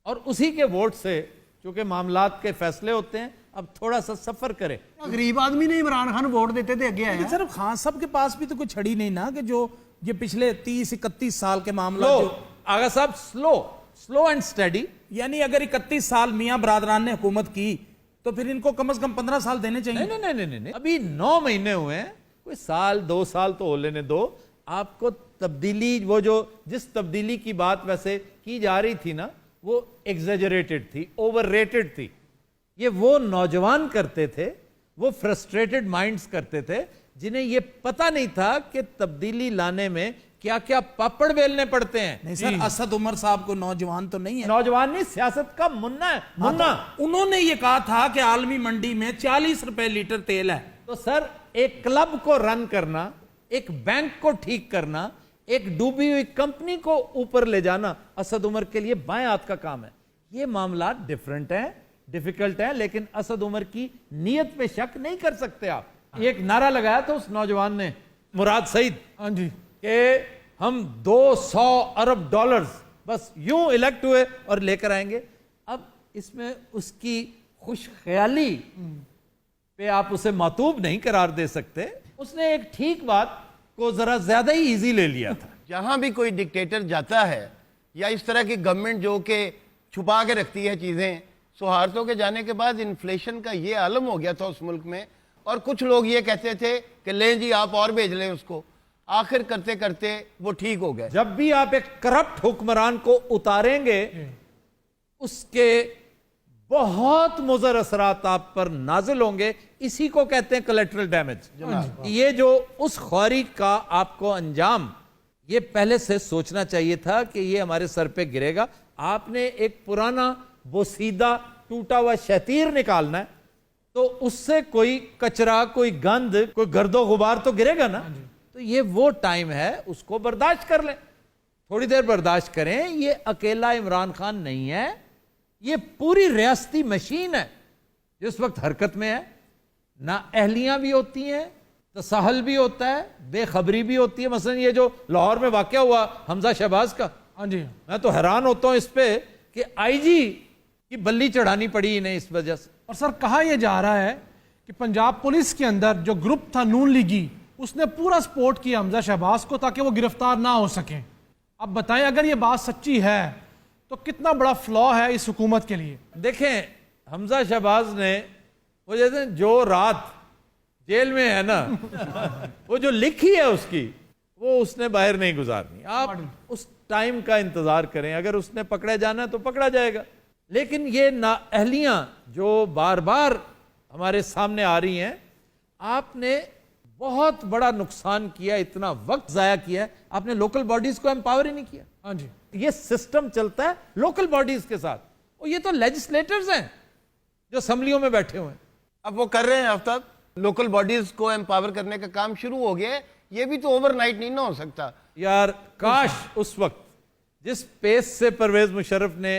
और उसी के वोट से चूंकि मामलात के फैसले होते हैं अब थोड़ा सा सफर करे। गरीब आदमी ने इमरान खान वोट देते थे, आगे आया। लेकिन सर खान साहब के पास भी तो कोई छड़ी नहीं ना, कि जो ये पिछले 30-31 साल के मामला स्लो जो, आगा साहब, स्लो एंड स्टडी। यानी अगर 31 साल मियां बरादरान ने हुकूमत की तो फिर इनको कम से कम 15 साल देने चाहिए। नहीं नहीं नहीं नहीं नहीं, अभी 9 महीने हुए हैं, कोई साल 2 साल तो हो लेने दो। आपको तब्दीली, वो जो जिस तब्दीली की बात वैसे की जा रही थी ना, वो एग्जेजरेटेड थी, ओवररेटेड थी। ये वो नौजवान करते थे, वो फ्रस्ट्रेटेड माइंड्स करते थे जिन्हें ये पता नहीं था कि तब्दीली लाने में क्या क्या पापड़ बेलने पड़ते हैं। नहीं सर, असद उमर साहब को नौजवान तो नहीं है, नौजवान नहीं, सियासत का मुन्ना है, मुन्ना। उन्होंने ये कहा था कि आलमी मंडी में 40 रुपए लीटर तेल है। तो सर एक क्लब को रन करना, एक बैंक को ठीक करना, एक डूबी हुई कंपनी को ऊपर ले जाना असद उमर के लिए बाएं हाथ का काम है। ये मामला डिफरेंट है, डिफिकल्ट है, लेकिन असद उमर की नीयत पे शक नहीं कर सकते आप। एक नारा लगाया था उस नौजवान ने, मुराद सईद, हाँ जी, कि हम 200 अरब डॉलर्स बस यूं इलेक्ट हुए और लेकर आएंगे। अब इसमें उसकी खुश ख्याली पे आप उसे मातूब नहीं करार दे सकते। उसने एक ठीक बात को जरा ज्यादा ही इजी ले लिया था। जहां भी कोई डिक्टेटर जाता है या इस तरह की गवर्नमेंट जो कि छुपा के रखती है चीजें, सुहार्तों के जाने के बाद इन्फ्लेशन का ये आलम हो गया था उस मुल्क में, और कुछ लोग ये कहते थे कि लें जी आप और भेज लें उसको, आखिर करते करते वो ठीक हो गए। जब भी आप एक करप्ट हुक्मरान को उतारेंगे उसके बहुत मुज़र असरात आप पर नाजिल होंगे। इसी को कहते हैं कोलैटरल डैमेज। ये जो उस ख्वारी का आपको अंजाम, ये पहले से सोचना चाहिए था कि ये हमारे सर पे गिरेगा। आपने एक पुराना बोसीदा टूटा हुआ शतीर निकालना है, तो उससे कोई कचरा, कोई गंद, कोई गर्दो गुबार तो गिरेगा ना। तो ये वो टाइम है, उसको बर्दाश्त कर लें, थोड़ी देर बर्दाश्त करें। ये अकेला इमरान खान नहीं है, ये पूरी रियासती मशीन है जो इस वक्त हरकत में है। ना अहलियां भी होती हैं, तसाहल भी होता है, बेखबरी भी होती है। मसलन ये जो लाहौर में वाकया हुआ हमजा शहबाज का, हाँ जी, मैं तो हैरान होता हूं इस पे कि आईजी की बल्ली चढ़ानी पड़ी इन्हें इस वजह से। और सर कहा यह जा रहा है कि पंजाब पुलिस के अंदर जो ग्रुप था नून लीगी, उसने पूरा सपोर्ट किया हमजा शहबाज को ताकि वो गिरफ्तार ना हो सके। अब बताएं अगर ये बात सच्ची है तो कितना बड़ा फ्लॉ है इस हुकूमत के लिए। देखें, हमजा शहबाज ने वो जैसे जो रात जेल में है ना वो जो लिखी है उसकी, वो उसने बाहर नहीं गुजारनी। आप उस टाइम का इंतजार करें, अगर उसने पकड़ा जाना है तो पकड़ा जाएगा। लेकिन ये नाअहलियां जो बार बार हमारे सामने आ रही हैं, आपने बहुत बड़ा नुकसान किया, इतना वक्त जाया किया है, आपने लोकल बॉडीज को एम्पावर ही नहीं किया। हाँ जी, ये सिस्टम चलता है लोकल बॉडीज के साथ, और ये तो लेजिस्लेटर्स हैं जो असेंबलियों में बैठे हुए हैं। अब वो कर रहे हैं, अब तक लोकल बॉडीज को एम्पावर करने का काम शुरू हो गया है। ये भी तो ओवरनाइट नहीं ना हो सकता यार। काश उस वक्त जिस पेस से परवेज मुशर्रफ ने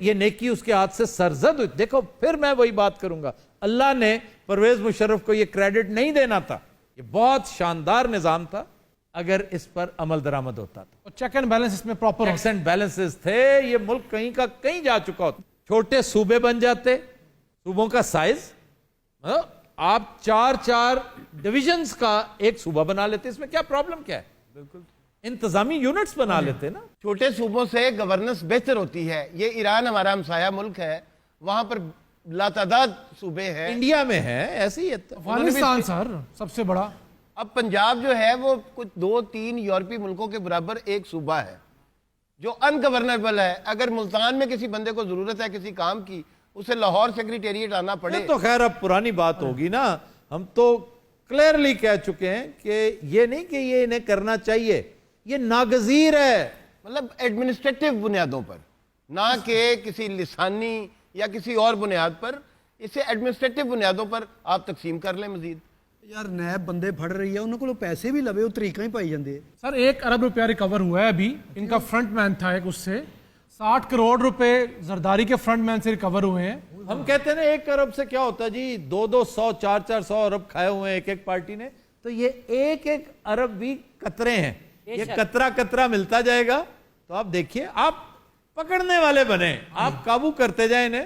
ये नेकी उसके हाथ से सरजद हुई। देखो, फिर मैं वही बात करूंगा, अल्लाह ने परवेज मुशर्रफ को ये क्रेडिट नहीं देना था। ये बहुत शानदार निजाम था अगर इस पर अमल दरामद होता था। और चेक एंड बैलेंस इसमें प्रॉपर चेक्स एंड बैलेंसेस थे। ये मुल्क कहीं का कहीं जा चुका होता। छोटे सूबे बन जाते, सूबों का साइज आप 4-4 डिविजन्स का एक सूबा बना लेते, इसमें क्या प्रॉब्लम क्या है? बिल्कुल इंतजामी यूनिट्स बना लेते ना। छोटे सूबों से गवर्नेंस बेहतर होती है। ये ईरान हमारा हमसाया मुल्क है, वहां पर लातादाद सूबे हैं। इंडिया में है ऐसे ही है। अफगानिस्तान सर सबसे बड़ा। अब पंजाब जो है वो कुछ 2-3 यूरोपीय मुल्कों के बराबर एक सूबा है जो अनगवर्नेबल है। अगर मुल्तान में किसी बंदे को जरूरत है किसी काम की, उसे लाहौर सेक्रेटेरिएट आना पड़े। तो खैर अब पुरानी बात होगी ना। ہم تو کلیئرلی کہہ چکے ہیں کہ یہ نہیں کہ یہ انہیں کرنا چاہیے، یہ ناگزیر ہے. مطلب ایڈمنسٹریٹو بنیادوں پر، نہ کہ کسی لسانی یا کسی اور بنیاد پر، اسے ایڈمنسٹریٹو بنیادوں پر آپ تقسیم کر لیں. مزید یار نیب بندے پھڑ رہی ہے انہوں کو پیسے بھی لبے وہ طریقہ ہی پائی جاندے. سر 1 ارب روپیہ ریکور ہوا ہے ابھی. ان کا فرنٹ مین تھا ایک، اس سے 60 کروڑ روپے زرداری کے فرنٹ مین سے ریکور ہوئے ہیں. ہم کہتے ہیں نا 1 ارب سے کیا ہوتا ہے جی، 200 400 ارب کھائے ہوئے ہیں ایک پارٹی نے. تو یہ 1 ارب بھی قطرے ہیں، یہ قطرہ قطرہ ملتا جائے گا. تو آپ دیکھیے، آپ پکڑنے والے بنے، آپ قابو کرتے جائیں انہیں.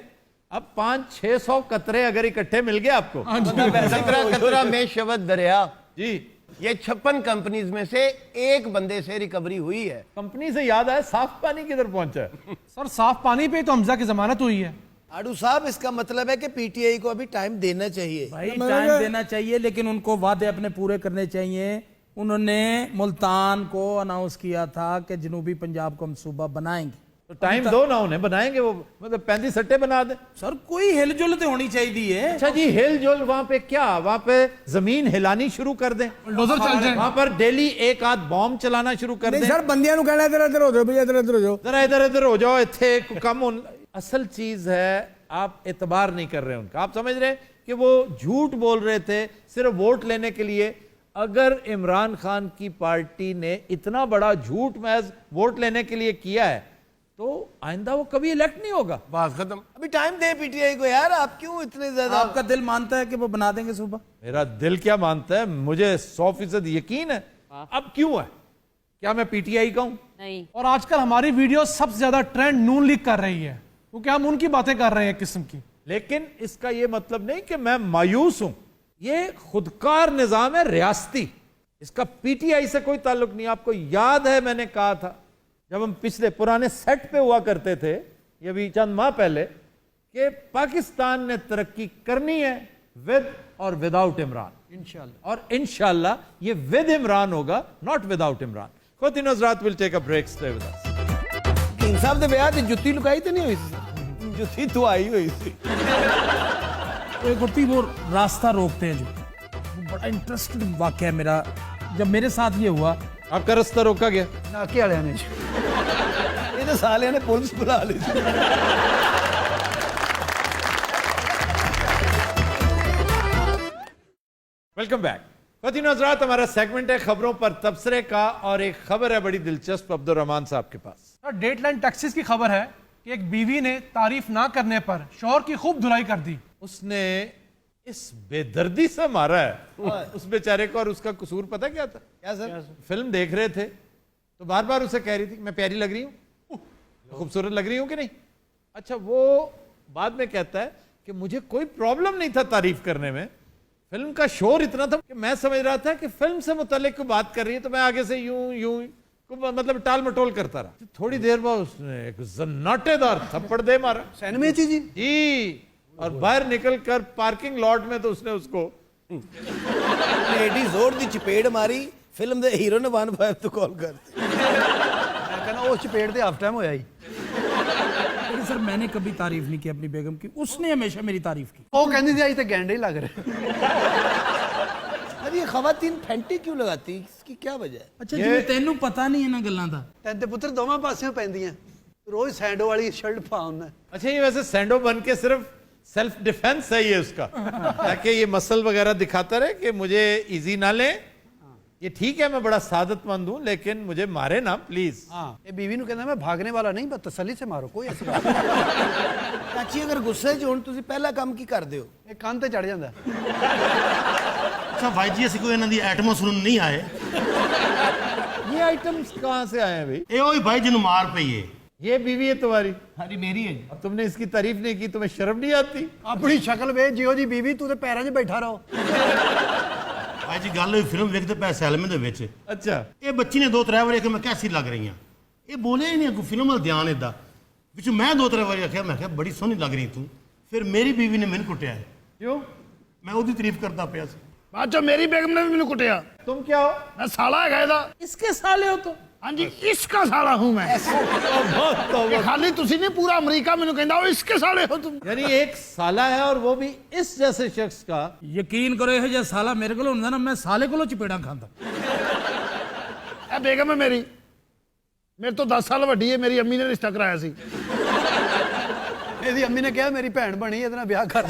اب 500-600 قطرے اگر اکٹھے مل گئے آپ کو، قطرہ قطرہ میں شبد دریا. جی یہ 56 کمپنیز میں سے ایک بندے سے ریکوری ہوئی ہے. کمپنی سے یاد آئے صاف پانی کدھر پہنچا ہے؟ سر صاف پانی پہ تو حمزہ کی ضمانت ہوئی ہے. آڈو صاحب اس کا مطلب ہے کہ پی ٹی آئی کو ابھی ٹائم دینا چاہیے. بھائی ٹائم دینا چاہیے، لیکن ان کو وعدے اپنے پورے کرنے چاہیے. انہوں نے ملتان کو اناؤنس کیا تھا کہ جنوبی پنجاب کو ہم صوبہ بنائیں گے. تو ٹائم دو نا انہیں، بنائیں گے وہ، مطلب 35 سٹے بنا دیں. سر کوئی ہل جل تو ہونی چاہیے. اچھا جی، ہل جول وہاں پہ کیا، وہاں پہ زمین ہلانی شروع کر دیں، بلڈوزر چل جائیں. وہاں پر ڈیلی 1 آدھ بوم چلانا شروع کر دیں. سر بندیاں نو کہنا ادھر ادھر ہو جاؤ بھئی، ادھر ادھر ہو جاؤ. ذرا ادھر ادھر ہو جاؤ، اتھے کم. اصل چیز ہے آپ اعتبار نہیں کر رہے ان کا. آپ سمجھ رہے کہ وہ جھوٹ بول رہے تھے صرف ووٹ لینے کے لیے. اگر عمران خان کی پارٹی نے اتنا بڑا جھوٹ محض ووٹ لینے کے لیے کیا ہے تو آئندہ وہ کبھی الیکٹ نہیں ہوگا. بات ختم. ابھی time they P T I کو یار. آپ کیوں اتنے زیادہ؟ آپ کا دل مانتا ہے کہ وہ بنا دیں گے صوبہ؟ میرا دل کیا مانتا ہے، مجھے 100% یقین ہے. اب کیوں ہے؟ کیا میں پی ٹی آئی کا ہوں؟ نہیں. اور آج کل ہماری ویڈیو سب سے زیادہ ٹرینڈ نون لیگ کر رہی ہے، کیونکہ ہم ان کی باتیں کر رہے ہیں ایک قسم کی. لیکن اس کا یہ مطلب نہیں کہ میں مایوس ہوں. یہ خودکار نظام ہے ریاستی، اس کا پی ٹی آئی سے کوئی تعلق نہیں. آپ کو یاد ہے میں نے کہا تھا جب ہم پچھلے پرانے سیٹ پہ ہوا کرتے تھے، یہ بھی چند ماہ پہلے، کہ پاکستان نے ترقی کرنی ہے ود اور وداؤٹ عمران. انشاءاللہ. اور انشاءاللہ یہ ود عمران ہوگا، ناٹ وداؤٹ عمران. خواتین و حضرات، we'll take a break. Stay with us. King صاحب دے بیاہ تے جُتی لکائی تے نہیں ہوئی سی؟ جُتی تو آئی ہوئی سی. ایک ہوتی وہ راستہ روکتے ہیں، جو وہ بڑا انٹرسٹنگ واقعہ ہے میرا. جب میرے ساتھ یہ ہوا، آپ کا رستہ روکا گیا. ناکے والے نے یہ تو سالے نے پولیس بلا لی تھی. Welcome back. خواتین و حضرات، ہمارا سیگمنٹ ہے خبروں پر تبصرے کا، اور ایک خبر ہے بڑی دلچسپ عبد الرحمان صاحب کے پاس. سر ڈیٹ لائن ٹیکسس کی خبر ہے کہ ایک بیوی نے تعریف نہ کرنے پر شوہر کی خوب دھلائی کر دی. اس نے اس بے دردی سے مارا ہے اس بیچارے کو. اور اس کا قصور پتہ کیا تھا؟ کیا سر؟ فلم دیکھ رہے تھے تو بار بار اسے کہہ رہی تھی میں پیاری لگ رہی ہوں، خوبصورت لگ رہی ہوں کہ نہیں. اچھا، وہ بعد میں کہتا ہے کہ مجھے کوئی پرابلم نہیں تھا تعریف کرنے میں، فلم کا شور اتنا تھا کہ میں سمجھ رہا تھا کہ فلم سے متعلق کوئی بات کر رہی ہے، تو میں آگے سے یوں مطلب ٹال مٹول کرتا رہا. تھوڑی دیر بعد اس نے ایک زناٹے دار تھپڑ دے مارا. سینما تھی جی. جی، اور باہر نکل کر پارکنگ لاٹ میں تو اس نے اس کو ایڈی زور دی چپیڑ ماری، فلم دے ہیرو نے 15 تو کال کر دی. میں کہنا وہ چپیڑ دے ہاف ٹائم ہویا ہی. لیکن سر میں نے کبھی تعریف نہیں کی اپنی بیگم کی، اس نے ہمیشہ میری تعریف کی. وہ کہندی تھی آج تے گینڈے ہی لگ رہے. ارے یہ خواتین پھینٹی کیوں لگاتی، اس کی کیا وجہ ہے؟ اچھا جی، تینوں پتہ نہیں ہے نا گلاں دا. تین تے پتر دوواں پاسیوں پیندیاں، روز سینڈو والی شرٹ پا ہوندا. اچھا، یہ ویسے سینڈو بن کے صرف سیلف ڈیفense ہے یہ اس کا، تاکہ یہ مسل وغیرہ دکھاتا رہے کہ مجھے ایزی نہ لیں. یہ ٹھیک ہے میں بڑا سعادت مند ہوں، لیکن مجھے مارے نا پلیز. ہاں، یہ بیوی نو کہندا میں بھاگنے والا نہیں، بس تسلی سے مارو، کوئی ایسی بات نہیں. چاچی اگر غصے چ ہون تسی پہلا کام کی کر دیو؟ ایک کان تے چڑھ جاندا. اچھا بھائی جی، اسی کوئی انہاں دی ایٹماں سنن نہیں آئے. یہ آئٹمز کہاں سے آئے ہیں بھائی؟ اے اوہی بھائی جنوں مار پئی ہے. یہ بیوی ہے تمہاری؟ ہاں جی میری ہے جی. اب تم نے اس کی تعریف نہیں کی، تمہیں شرم نہیں آتی؟ اپنی شکل وے جیو جی بیوی، تو تے پیراں 'چ بیٹھا رہو. بھائی جی گل ہوئی فلم ویکھدے پے سیلمے دے وچ. اچھا، یہ بچی نے 2-3 واری کہ میں کیسی لگ رہی ہوں. یہ بولے ہی نہیں اگوں فلم وال دھیان ادا. وچ میں 2-3 واری آخیا، میں کہ بڑی سونی لگ رہی تو. پھر میری بیوی نے مینوں کٹیا ہے. کیوں؟ میں وہ تعریف کرتا پیا سی. بعد چ میری بیگم نے بھی مینوں کٹیا. تم کیا ہو؟ میں سالا ہے گئے دا. اس کے سالے ہو تم؟ हाँ जी इसका साला हूं मैं ये खाली तुसी नहीं पूरा अमेरिका मैंने कहंदा ओ इसके साले हो तुम यानी एक साला है और वो भी इस जैसे शख्स का। यकीन करो ये साला मेरे को होंदा ना मैं साले को चपेड़ा खाता। ए बेगम है मेरी मेरे तो 10 साल वड्डी है मेरी अम्मी ने रिश्ता कराया सी मेरी अम्मी ने कहा मेरी भैन बनी ਇਹਦੇ ਨਾਲ ਵਿਆਹ ਕਰ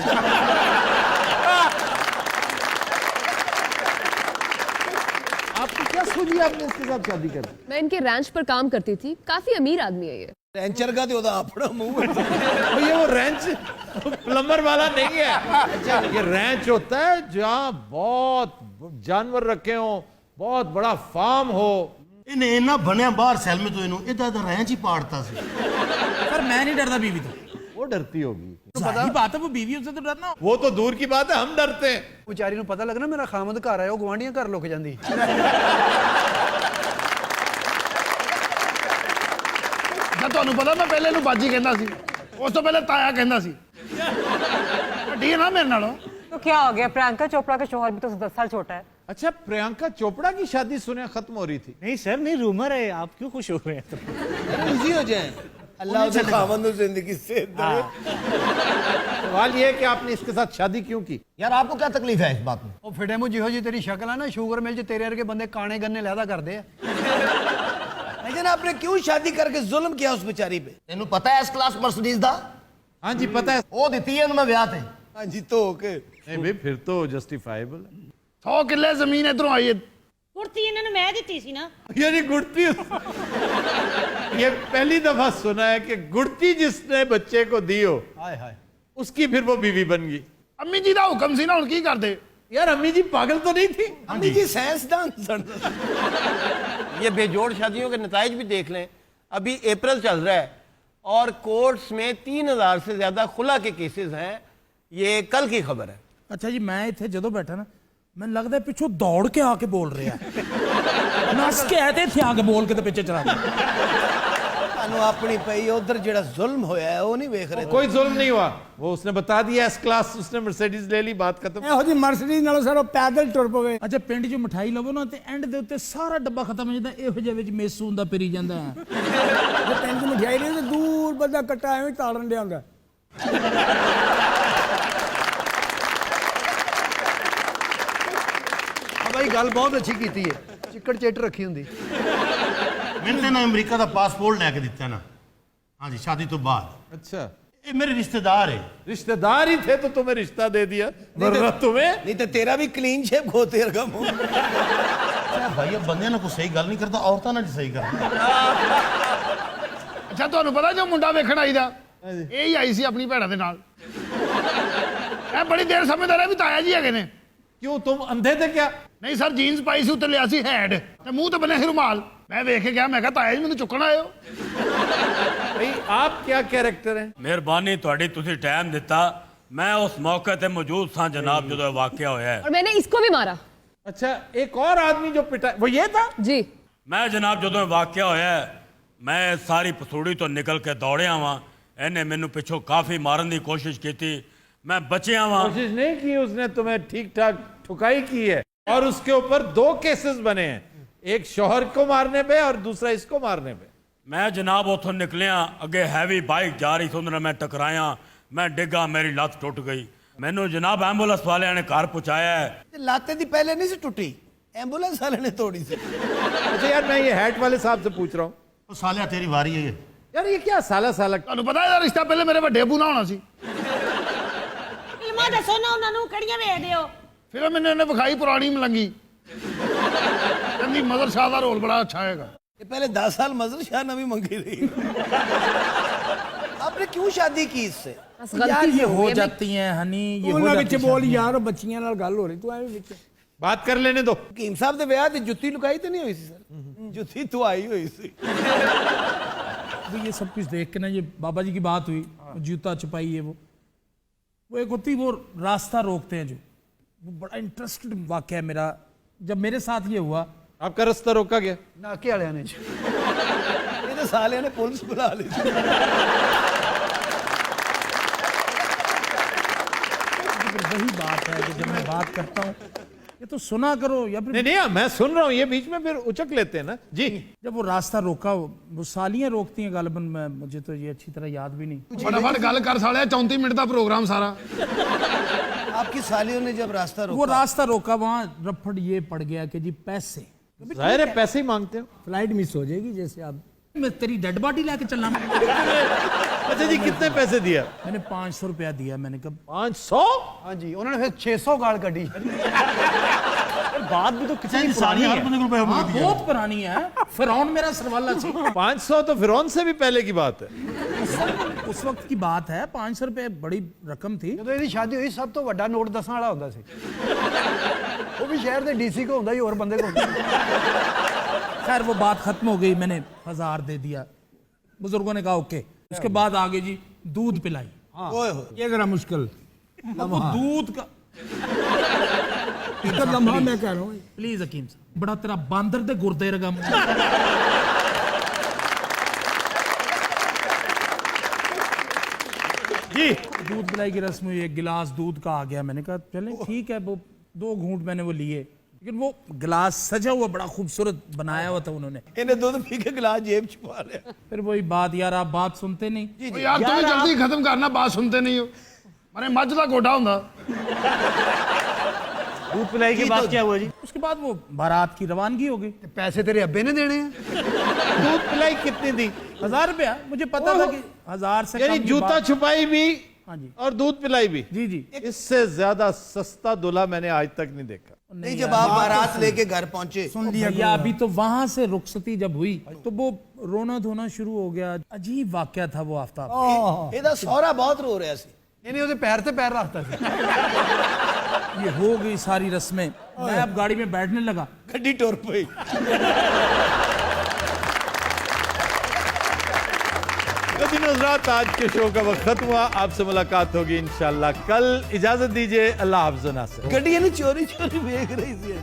आपको क्या सूझी आपने इसके साथ शादी कर दी? मैं इनके रैंच पर काम करती थी, काफी अमीर आदमी है ये। ਰੈਂਚਰ ਦਾ ਤੇ ਉਹਦਾ ਆਪਣਾ ਮੂੰਹ ਹੈ। तो ये वो रैंच प्लम्बर वाला नहीं है। अच्छा ये रैंच होता है जहाँ बहुत जानवर रखे हो, बहुत बड़ा फार्म हो। ਇਹਨੇ ਇੰਨਾ ਬਣਿਆ ਬਾਹਰ ਸੈਲਮੇ ਤੋਂ ਇਹਨੂੰ ਇਹਦਾ ਤਾਂ ਰੈਂਚ ਹੀ ਪਾੜਤਾ ਸੀ। सर मैं नहीं डरता बीवी तो वो डरती होगी। जाहिर बात है वो बीवी उससे तो डरना। वो तो दूर की बात है, हम डरते हैं। ਵਿਚਾਰੀ ਨੂੰ ਪਤਾ ਲੱਗਣਾ ਮੇਰਾ ਖਾਮਦ ਘਰ ਆਇਆ ਉਹ ਗਵਾਂਢੀਆਂ ਘਰ ਲੁਕ ਜਾਂਦੀ। ਜਦ ਤੁਹਾਨੂੰ ਪਤਾ ਮੈਂ ਪਹਿਲੇ ਇਹਨੂੰ ਬਾਜੀ ਕਹਿੰਦਾ ਸੀ ਉਸ ਤੋਂ ਪਹਿਲੇ ਤਾਇਆ ਕਹਿੰਦਾ ਸੀ ਵੱਡੀ ਹੈ ਨਾ ਮੇਰੇ ਨਾਲੋਂ तो क्या हो गया? प्रियंका चोपड़ा का शोहर भी तो 10 साल छोटा है। अच्छा प्रियंका चोपड़ा की शादी सुने खत्म हो रही थी। नहीं सर नहीं रूमर है आप क्यों खुश हो रहे हैं इजी हो जाए अल्लाह उसे खामद जिंदगी से दे। सवाल ये है कि आपने इसके साथ शादी क्यों की? यार आपको क्या तकलीफ है इस बात में? ਉਹ ਫਿੜੇ ਮੂੰਹ ਜਿਹੋ ਜੀ ਤੇਰੀ ਸ਼ਕਲ ਹੈ ਨਾ ਸ਼ੂਗਰ ਮਿਲ ਚ ਤੇਰੇ ਵਰਗੇ ਬੰਦੇ ਕਾਣੇ ਗੰਨੇ ਲੈਦਾ ਕਰਦੇ ਆ। लेकिन आपने क्यों शादी करके जुल्म किया उस बेचारी पे? ਤੈਨੂੰ ਪਤਾ ਹੈ ਇਸ ਕਲਾਸ ਮਰਸੀਡੀਜ਼ ਦਾ हाँ जी पता है। ਉਹ ਦਿੱਤੀ ਹੈ ਉਹਨੂੰ ਮੈਂ ਵਿਆਹ ਤੇ। हाँ जी तो के नहीं भाई फिर तो जस्टिफाइबल है। 100 ਕਿੱਲੇ ਜ਼ਮੀਨ ਇਧਰੋਂ ਆਈ ਹੈ कुर्ती इन्होंने मैं दी थी ना। यानी गुड़ती ये पहली दफा सुना है कि गुड़ती जिसने बच्चे को दी हो हाय हाय उसकी फिर वो बीवी बन गई। ਅੰਮੀ ਜੀ ਦਾ ਹੁਕਮ ਸੀ ਨਾ ਹੁਣ ਕੀ ਕਰਦੇ यार अम्मी जी पागल तो नहीं थी? अम्मी जी साइंसदान ये बेजोड़ शादियों के नताइज भी देख लें। अभी अप्रैल चल रहा है और कोर्ट्स में 3000 से ज़्यादा खुला के केसेस हैं। ये कल की खबर है। अच्छा जी मैं इतने जो बैठा ना मैं लगता है पिछों दौड़ के आके बोल रहा है नस के आए थे आके बोल के तो पीछे चला गया। ਤੁਹਾਨੂੰ ਆਪਣੀ ਪਈ ਉਧਰ ਜਿਹੜਾ ਜ਼ੁਲਮ ਹੋਇਆ ਹੈ ਉਹ ਨਹੀਂ ਵੇਖ ਰਹੇ। कोई जुल्म नहीं हुआ, वो उसने बता दिया एस क्लास, उसने मर्सिडीज ले ली, बात खत्म। ਇਹੋ ਜੀ ਮਰਸੀਡੀਜ਼ ਨਾਲੋਂ ਸਾਰਾ ਪੈਦਲ ਟੁਰ ਪਵੇ। ਅੱਛਾ ਪਿੰਡ 'ਚ ਮਠਾਈ ਲਵੋ ਨਾ ਤੇ ਐਂਡ ਦੇ ਉੱਤੇ ਸਾਰਾ ਡੱਬਾ ਖਤਮ ਹੋ ਜਾਂਦਾ ਇਹੋ ਜਿਹੇ ਵਿੱਚ ਮੇਸੂ ਹੁੰਦਾ ਫਿਰੀ ਜਾਂਦਾ ਹੈ। ਜੇ ਪਿੰਡ 'ਚ ਮਠਾਈ ਲਈ ਤੇ ਦੂਰ ਬੰਦਾ ਕੱਟਾ ਐਵੇਂ ਤਾੜਨ ਡਿਆ ਹੁੰਦਾ। ਭਾਈ ਗੱਲ ਬਹੁਤ ਅੱਛੀ ਕੀਤੀ ਹੈ ਚਿੱਕੜ ਚੇਟ ਰੱਖੀ ਹੁੰਦੀ। ਮੈਨੂੰ ਤੇ ਨਾ ਅਮਰੀਕਾ ਦਾ ਪਾਸਪੋਰਟ ਲੈ ਕੇ ਦਿੱਤਾ ਨਾ। ਹਾਂਜੀ ਸ਼ਾਦੀ ਤੋਂ ਬਾਅਦ। अच्छा ਇਹ ਮੇਰੇ ਰਿਸ਼ਤੇਦਾਰ ਹੈ। रिश्तेदार ही थे तो तुम्हें रिश्ता दे दिया, वरना तुम्हें। ਨਹੀਂ ਤੇ ਤੇਰਾ ਵੀ ਕਲੀਨ ਸ਼ੇਪ ਖੋਤੇ ਵਰਗਾ ਮੂੰਹ। ਭਾਈ ਇਹ ਬੰਦਿਆਂ ਨਾਲ ਕੋਈ ਸਹੀ ਗੱਲ ਨਹੀਂ ਕਰਦਾ, ਔਰਤਾਂ ਨਾਲ ਸਹੀ ਕਰਦਾ। ਅੱਛਾ ਤੁਹਾਨੂੰ ਪਤਾ ਜੋ ਮੁੰਡਾ ਵੇਖਣ ਆਈਦਾ ਇਹ ਹੀ ਆਈ ਸੀ ਆਪਣੀ ਭੈਣਾਂ ਦੇ ਨਾਲ ਇਹ ਬੜੀ ਦੇਰ ਸਮਝਦਾ ਰਿਹਾ ਵੀ ਤਾਇਆ ਜੀ ਹੈਗੇ ਨੇ। क्यों तुम अंधे थे क्या? ਨਹੀਂ ਸਰ ਜੀਨਸ ਪਾਈ ਸੀ ਉੱਤੇ ਲਿਆ ਸੀ ਹੈਡ ਤੇ ਮੂੰਹ ਤੇ ਬੰਨਿਆ ਸੀ ਰੁਮਾਲ ਮੈਂ ਵੇਖ ਕੇ ਗਿਆ ਮੈਂ ਕਿਹਾ ਤਾਇਆ ਜੀ ਮੈਨੂੰ ਚੁੱਕਣ ਆਇਓ। भाई आप क्या कैरेक्टर हैं? ਮਿਹਰਬਾਨੀ ਤੁਹਾਡੀ ਤੁਸੀਂ ਟਾਈਮ ਦਿੱਤਾ ਮੈਂ ਉਸ ਮੌਕੇ ਤੇ ਮੌਜੂਦ ਸਾਂ ਜਨਾਬ ਜਦੋਂ ਇਹ ਵਾਕਿਆ ਹੋਇਆ ਹੈ। और मैंने इसको भी मारा। अच्छा एक और आदमी जो पिटा वो ये था? जी ਮੈਂ ਜਨਾਬ ਜਦੋਂ ਇਹ ਵਾਕਿਆ ਹੋਇਆ ਹੈ, ਮੈਂ ਸਾਰੀ ਪਸੂੜੀ ਤੋਂ ਨਿਕਲ ਕੇ ਦੌੜਿਆ ਵਾਂ। ਇਹਨੇ ਮੈਨੂੰ ਪਿੱਛੋਂ ਕਾਫੀ ਮਾਰਨ ਦੀ ਕੋਸ਼ਿਸ਼ ਕੀਤੀ, मैं बचिया वहां। कोशिश नहीं की उसने, तुम्हें ठीक ठाक ठुकाई की है और उसके ऊपर 2 केसेस बने हैं, एक शौहर को मारने पे और दूसरा इसको मारने पे। मैं जनाब उतों निकलिया अगे हैवी बाइक जा रही थी उन्होंने मैं टकराया, मैं डिगा, मेरी लत टुट गई। मैनू जनाब एंबुलेंस वाले ने घर पहुंचाया है। लाते दी पहले नहीं सी टूटी, एंबुलेंस वाले ने तोड़ी सी। अच्छा यार मैं ये हैट वाले साहब से पूछ रहा हूँ, ਸਾਲਿਆ ਤੇਰੀ ਵਾਰੀ ਹੈ। यार ये क्या साला साला? ਤੁਹਾਨੂੰ ਪਤਾ ਇਹਦਾ ਰਿਸ਼ਤਾ ਪਹਿਲੇ ਮੇਰੇ ਵੱਡੇ ਅਬੂ ਨਾਲ ਹੋਣਾ ਸੀ। ਫਿਲਮਾਂ ਦੱਸੋ ਨਾ ਉਹਨਾਂ ਨੂੰ ਕਿਹੜੀਆਂ ਵੇਖਦੇ ਹੋ? ਫਿਰ ਮੈਨੂੰ ਇਹਨੇ ਵਿਖਾਈ ਪੁਰਾਣੀ ਮਲੰਗੀ ਕਹਿੰਦੀ ਮਦਰ ਸ਼ਾਹ ਦਾ ਰੋਲ ਬੜਾ ਅੱਛਾ ਹੈਗਾ। ये पहले 10 साल मजर शाह नवी मंगी रही। आपने क्यों शादी की इससे? गलती ये हो है जाती हैं हनी, ये हो जाती बोल यार बच्चियां नाल गल हो रही तू एवें विच बात कर लेने दो। हकीम साहब दे विआह ते जुत्ती लुकाई तो नहीं हुई सी सर? जुत्ती तो आई हुई सी। ये सब कुछ देख के ना ये बाबा जी की बात हुई, जूता छुपाई है वो एक होती वो रास्ता रोकते हैं जो, वो बड़ा इंटरेस्टेड वाकया है मेरा। जब मेरे साथ ये हुआ, आपका रास्ता रोका गया? नाके वाले ने ये तो साले ने पुलिस बुला ली। वही बात है कि जब मैं बात करता हूँ ये तो सुना करो या फिर नहीं नहीं मैं सुन रहा हूँ, ये बीच में फिर उचक लेते हैं ना जी। जब वो रास्ता रोका, वो सालियां रोकती हैं गालिबन, मैं मुझे तो ये अच्छी तरह याद भी नहीं। फटाफट गल कर साले, 34 मिनट का प्रोग्राम सारा। आपकी सालियों ने जब रास्ता रोका, वो रास्ता रोका, वहां रफड़ ये पड़ गया कि जी पैसे, जाहिर है पैसे ही मांगते हो। फ्लाइट मिस हो जाएगी जैसे आप, मैं तेरी डेड बॉडी लेके चलना। अच्छा जी, कितने पैसे दिया? मैंने 500 रुपया दिया। मैंने कहा 500? हाँ जी, उन्होंने फिर 600 गाल कटी। बात भी तो कितनी सारी हर बंदे को रुपए हाँ, बहुत पुरानी है। फिरौन मेरा सरवाला थी। 500 तो फिरौन से भी पहले की बात है। उस वक्त की बात है। 500 रुपए बड़ी रकम थी। ਜਦੋਂ ਇਹਦੀ ਸ਼ਾਦੀ ਹੋਈ ਸਭ ਤੋਂ ਵੱਡਾ ਨੋਟ 10 ਵਾਲਾ ਹੁੰਦਾ ਸੀ। ਉਹ ਵੀ ਸ਼ਹਿਰ ਦੇ ਡੀਸੀ ਕੋ ਹੁੰਦਾ ਹੀ, ਹੋਰ ਬੰਦੇ ਕੋ ਹੁੰਦਾ। खैर वो बात खत्म हो गई, मैंने 1000 दे दिया। बुजुर्गों ने कहा ओके। उसके बाद आगे जी दूध पिलाई। ओए होए, ये जरा मुश्किल वो दूध का लम्हा मैं कह रहा हूँ। प्लीज हकीम साहब, बड़ा तेरा बांदर दे गुर्दे रगा जी। दूध पिलाई की रस्म हुई, एक गिलास दूध का आ गया। मैंने कहा चले ठीक है, वो 2 घूंट मैंने वो लिए, लेकिन वो गिलास सजा हुआ बड़ा खूबसूरत बनाया हुआ था उन्होंने। ਇਹਨੇ ਦੁੱਧ ਪੀ ਕੇ ਗਲਾਸ ਜੇਬ ਚ ਪਾ ਲਿਆ। फिर वही बात, यार आप बात सुनते नहीं। ओ यार तुम जल्दी खत्म करना, बात सुनते नहीं हो। मारे मझ का गोटा हुंदा। दूध पिलाई के बाद क्या हुआ जी? उसके बाद वो बारात की रवानगी हो गई। ਪੈਸੇ ਤੇਰੇ ਅੱਬੇ ਨੇ ਦੇਣੇ ਆ। दूध पिलाई कितनी दी? 1000 रुपया। मुझे पता था कि 1000 से यानी कम की जूता बात- छुपाई भी हाँ जी और दूध पिलाई भी। जी जी। इससे ज्यादा सस्ता दूल्हा मैंने आज तक नहीं देखा। नहीं, जब आप बारात लेके घर पहुंचे, सुन लिया भैया, अभी तो वहां से रुखसती जब हुई तो वो रोना धोना शुरू हो गया। अजीब वाकया था वो आफ्ताब। ਇਹਦਾ ਸਹੁਰਾ ਬਹੁਤ ਰੋ ਰਿਹਾ ਸੀ। ਇਹਨੇ ਉਹਦੇ ਪੈਰ ਤੇ ਪੈਰ ਰੱਖਤਾ ਸੀ। ये हो गई सारी रस्में। मैं अब गाड़ी में बैठने लगा। ਗੱਡੀ ਟੁਰ ਪਈ। तो दिन रात आज के शो का वक्त खत्म हुआ। आपसे मुलाकात होगी इंशाल्लाह कल। इजाजत दीजिए, अल्लाह हाफ़िज़। ਗੱਡੀ ਇਹਨੂੰ ਚੋਰੀ ਚੋਰੀ ਵੇਖ ਰਹੀ ਸੀ।